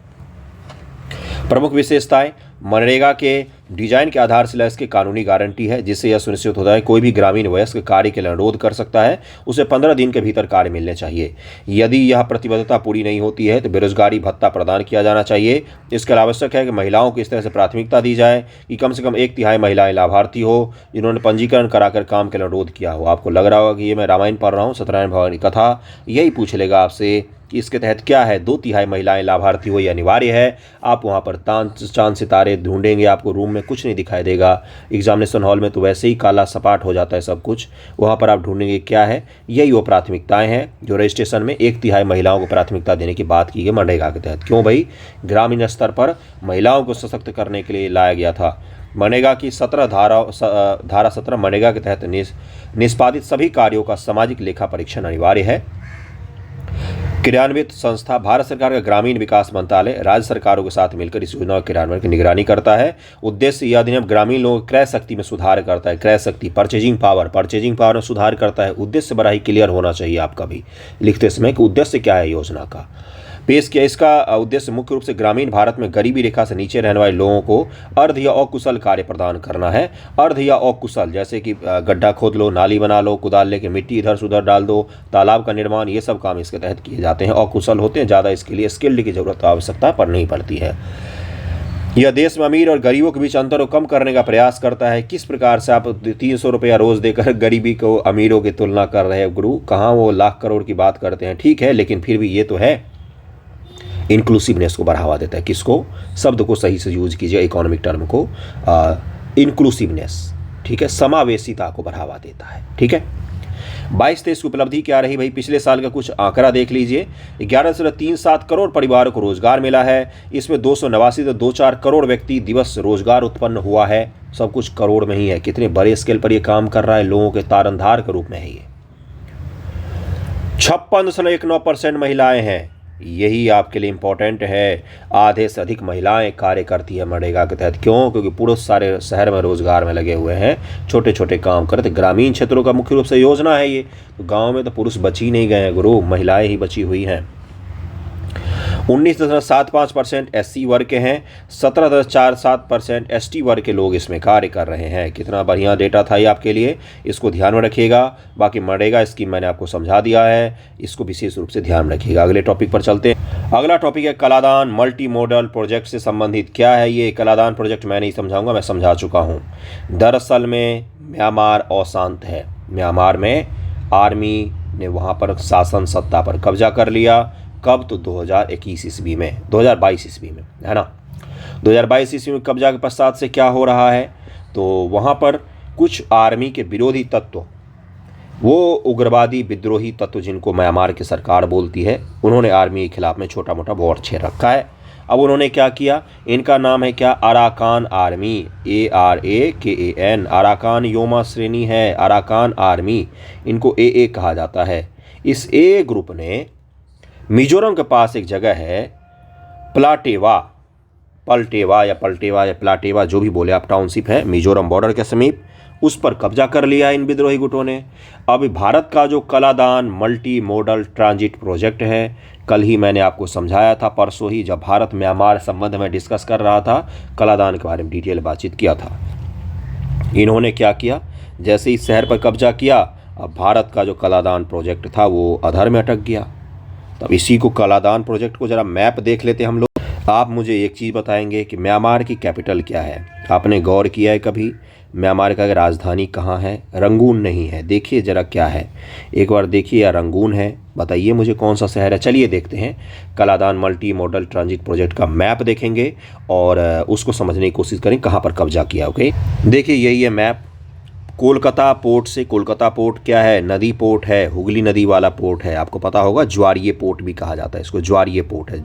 प्रमुख विशेषताएं, मनरेगा के डिजाइन के आधारशिला इसकी कानूनी गारंटी है, जिससे यह सुनिश्चित होता है कोई भी ग्रामीण वयस्क कार्य के लिए अनुरोध कर सकता है, उसे 15 दिन के भीतर कार्य मिलने चाहिए। यदि यह प्रतिबद्धता पूरी नहीं होती है तो बेरोजगारी भत्ता प्रदान किया जाना चाहिए। इसके लिए आवश्यक है कि महिलाओं को इस तरह से प्राथमिकता दी जाए कि कम से कम 1/3 महिलाएं लाभार्थी हो जिन्होंने पंजीकरण कराकर काम के लिए अनुरोध किया हो। आपको लग रहा होगा कि ये मैं रामायण पढ़ रहा हूँ, सत्यनारायण भगवान की कथा। यही पूछ लेगा आपसे कि इसके तहत क्या है, 2/3 महिलाएं लाभार्थी हो, ये अनिवार्य है। आप वहाँ पर चांद सितारे ढूंढेंगे, आपको रूम में कुछ नहीं दिखाई देगा। एग्जामिनेशन हॉल में तो वैसे ही काला सपाट हो जाता है सब कुछ, वहाँ पर आप ढूंढेंगे क्या है। यही वो प्राथमिकताएं हैं जो रजिस्ट्रेशन में 1/3 महिलाओं को प्राथमिकता देने की बात की गई मनरेगा के तहत। क्यों भाई, ग्रामीण स्तर पर महिलाओं को सशक्त करने के लिए लाया गया था। मनरेगा की 17 धारा 17 मनरेगा के तहत निष्पादित सभी कार्यों का सामाजिक लेखा परीक्षण अनिवार्य है। क्रियान्वित संस्था भारत सरकार का ग्रामीण विकास मंत्रालय राज्य सरकारों के साथ मिलकर इस योजना के क्रियान्वयन की निगरानी करता है। उद्देश्य यह अधिनियम ग्रामीण लोगों की क्रय शक्ति में सुधार करता है। क्रय शक्ति, परचेजिंग पावर में सुधार करता है। उद्देश्य बड़ा ही क्लियर होना चाहिए आपका भी लिखते समय कि उद्देश्य क्या है योजना का पेश किया। इसका उद्देश्य मुख्य रूप से ग्रामीण भारत में गरीबी रेखा से नीचे रहने वाले लोगों को अर्ध या अकुशल कार्य प्रदान करना है। अर्ध या अकुशल जैसे कि गड्ढा खोद लो, नाली बना लो, कुदाल लेके मिट्टी इधर से उधर डाल दो, तालाब का निर्माण, ये सब काम इसके तहत किए जाते हैं। अकुशल होते हैं, ज़्यादा इसके लिए स्किल्ड की जरूरत आवश्यकता पर नहीं पड़ती है। यह देश में अमीर और गरीबों के बीच अंतर को कम करने का प्रयास करता है। किस प्रकार से आप 300 रुपया रोज देकर गरीबी को अमीरों की तुलना कर रहे हैं गुरु, कहाँ वो लाख करोड़ की बात करते हैं। ठीक है, लेकिन फिर भी ये तो है इंक्लूसिवनेस को बढ़ावा देता है। किसको, शब्द को सही से यूज कीजिए, इकोनॉमिक टर्म को, इंक्लूसिवनेस, ठीक है, समावेशिता को बढ़ावा देता है। ठीक है, 22-23 की उपलब्धि क्या रही भाई, पिछले साल का कुछ आंकड़ा देख लीजिए। 11.37 करोड़ परिवारों को रोजगार मिला है। इसमें 289.24 करोड़ व्यक्ति दिवस रोजगार उत्पन्न हुआ है। सब कुछ करोड़ में ही है। कितने बड़े स्केल पर ये काम कर रहा है, लोगों के तारनधार के रूप में है ये। 56.19% महिलाएं हैं। यही आपके लिए इंपॉर्टेंट है। आधे से अधिक महिलाएं कार्य करती है मनरेगा के तहत। क्यों? क्योंकि पुरुष सारे शहर में रोजगार में लगे हुए हैं, छोटे छोटे काम करते। ग्रामीण क्षेत्रों का मुख्य रूप से योजना है ये। तो गांव में तो पुरुष बची नहीं गए हैं गुरु, महिलाएं ही बची हुई हैं। 19.75% SC वर्ग के हैं। 17.47% ST वर्ग के लोग इसमें कार्य कर रहे हैं। कितना बढ़िया डेटा था ये आपके लिए, इसको ध्यान में रखिएगा। बाकी मनरेगा स्कीम मैंने आपको समझा दिया है, इसको विशेष रूप से ध्यान रखिएगा। अगले टॉपिक पर चलते हैं। अगला टॉपिक है कलादान मल्टी मॉडल प्रोजेक्ट से संबंधित। क्या है ये कलादान प्रोजेक्ट, मैं नहीं समझाऊंगा, मैं समझा चुका हूँ। दरअसल में म्यांमार अशांत है। म्यांमार में आर्मी ने वहाँ पर शासन सत्ता पर कब्जा कर लिया। कब? तो 2021 ईस्वी में, 2022 ईस्वी में, है ना। 2022 ईस्वी में कब्जा के पश्चात से क्या हो रहा है, तो वहाँ पर कुछ आर्मी के विरोधी तत्व, वो उग्रवादी विद्रोही तत्व जिनको म्यांमार की सरकार बोलती है, उन्होंने आर्मी के खिलाफ में छोटा मोटा वॉर छेड़ रखा है। अब उन्होंने क्या किया, इनका नाम है क्या, Arakan army, ARAKAN, Arakan Yoma श्रेणी है, अराकान आर्मी, इनको AA कहा जाता है। इस AA ग्रुप ने मिजोरम के पास एक जगह है पलटेवा या प्लाटेवा, जो भी बोले आप, टाउनशिप है मिजोरम बॉर्डर के समीप, उस पर कब्जा कर लिया इन विद्रोही गुटों ने। अब भारत का जो Kaladan multi modal transit project है, कल ही मैंने आपको समझाया था, परसों ही जब भारत म्यांमार संबंध में डिस्कस कर रहा था, कलादान के बारे में डिटेल बातचीत किया था। इन्होंने क्या किया, जैसे ही शहर पर कब्जा किया, अब भारत का जो कलादान प्रोजेक्ट था वो अधर में अटक गया। तब इसी को कलादान प्रोजेक्ट को जरा मैप देख लेते हम लोग। आप मुझे एक चीज़ बताएंगे कि म्यांमार की कैपिटल क्या है। आपने गौर किया है कभी म्यांमार का राजधानी कहाँ है? रंगून नहीं है। देखिए जरा क्या है, एक बार देखिए, या रंगून है, बताइए मुझे कौन सा शहर है। चलिए देखते हैं, Kaladan multi modal transit project का मैप देखेंगे और उसको समझने की कोशिश करें कहाँ पर कब्जा किया। ओके, देखिए यही है मैप, कोलकाता पोर्ट से, कोलकाता पोर्ट क्या है, नदी पोर्ट है, हुगली नदी वाला पोर्ट है, आपको पता होगा। ज्वारीय पोर्ट भी कहा जाता है इसको, ज्वारीय पोर्ट है।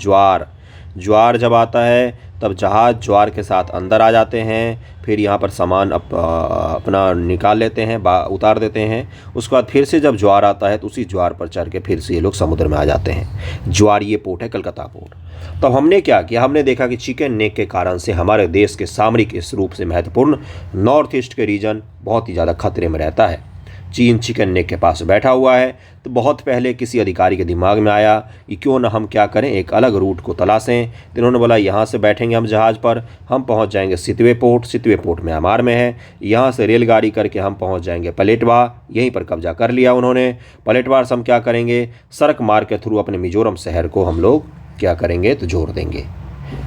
ज्वार जब आता है तब जहाज़ ज्वार के साथ अंदर आ जाते हैं, फिर यहाँ पर सामान अपना निकाल लेते हैं, उतार देते हैं। उसके बाद फिर से जब ज्वार आता है तो उसी ज्वार पर चढ़ के फिर से ये लोग समुद्र में आ जाते हैं। ज्वारीय पोर्ट है कलकत्ता पोर्ट। तब हमने क्या किया, हमने देखा कि चिकन नेक के कारण से हमारे देश के सामरिक इस रूप से महत्वपूर्ण नॉर्थ ईस्ट के रीजन बहुत ही ज़्यादा खतरे में रहता है। चीन चिकन नेक के पास बैठा हुआ है। तो बहुत पहले किसी अधिकारी के दिमाग में आया कि क्यों ना हम क्या करें, एक अलग रूट को तलाशें। तो इन्होंने बोला यहाँ से बैठेंगे हम जहाज़ पर, हम पहुँच जाएंगे Sittwe port. Sittwe port Myanmar में है। यहाँ से रेलगाड़ी करके हम पहुँच जाएंगे पलेटवा। यहीं पर कब्जा कर लिया उन्होंने। पलेटवा से हम क्या करेंगे, सड़क मार्ग के थ्रू अपने मिजोरम शहर को हम लोग क्या करेंगे तो जोड़ देंगे।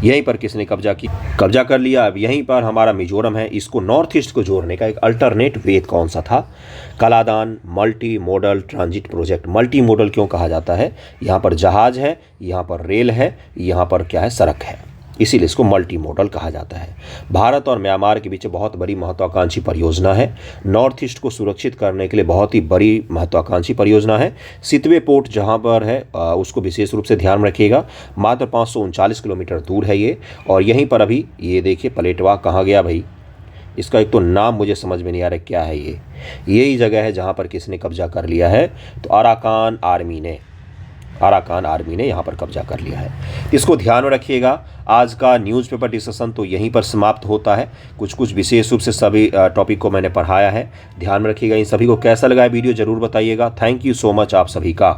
यहीं पर किसने कब्जा कर लिया। अब यहीं पर हमारा मिजोरम है। इसको नॉर्थ ईस्ट को जोड़ने का एक अल्टरनेट वे कौन सा था, Kaladan multi modal transit project. Multi modal क्यों कहा जाता है, यहाँ पर जहाज़ है, यहाँ पर रेल है, यहाँ पर क्या है, सड़क है, इसीलिए इसको मल्टी मॉडल कहा जाता है। भारत और म्यांमार के बीच बहुत बड़ी महत्वाकांक्षी परियोजना है। नॉर्थ ईस्ट को सुरक्षित करने के लिए बहुत ही बड़ी महत्वाकांक्षी परियोजना है। सितवे पोर्ट जहां पर है उसको विशेष रूप से ध्यान में रखिएगा। मात्र 539 किलोमीटर दूर है ये। और यहीं पर अभी ये देखिए पलेटवा कहाँ गया भाई, इसका एक तो नाम मुझे समझ में नहीं आ रहा क्या है ये। यही जगह है जहाँ पर किसने कब्जा कर लिया है, तो अराकान आर्मी ने यहाँ पर कब्जा कर लिया है। इसको ध्यान में रखिएगा। आज का न्यूज़पेपर डिस्कशन तो यहीं पर समाप्त होता है। कुछ विशेष रूप से सभी टॉपिक को मैंने पढ़ाया है, ध्यान में रखिएगा। इन सभी को कैसा लगा वीडियो ज़रूर बताइएगा। थैंक यू सो मच आप सभी का।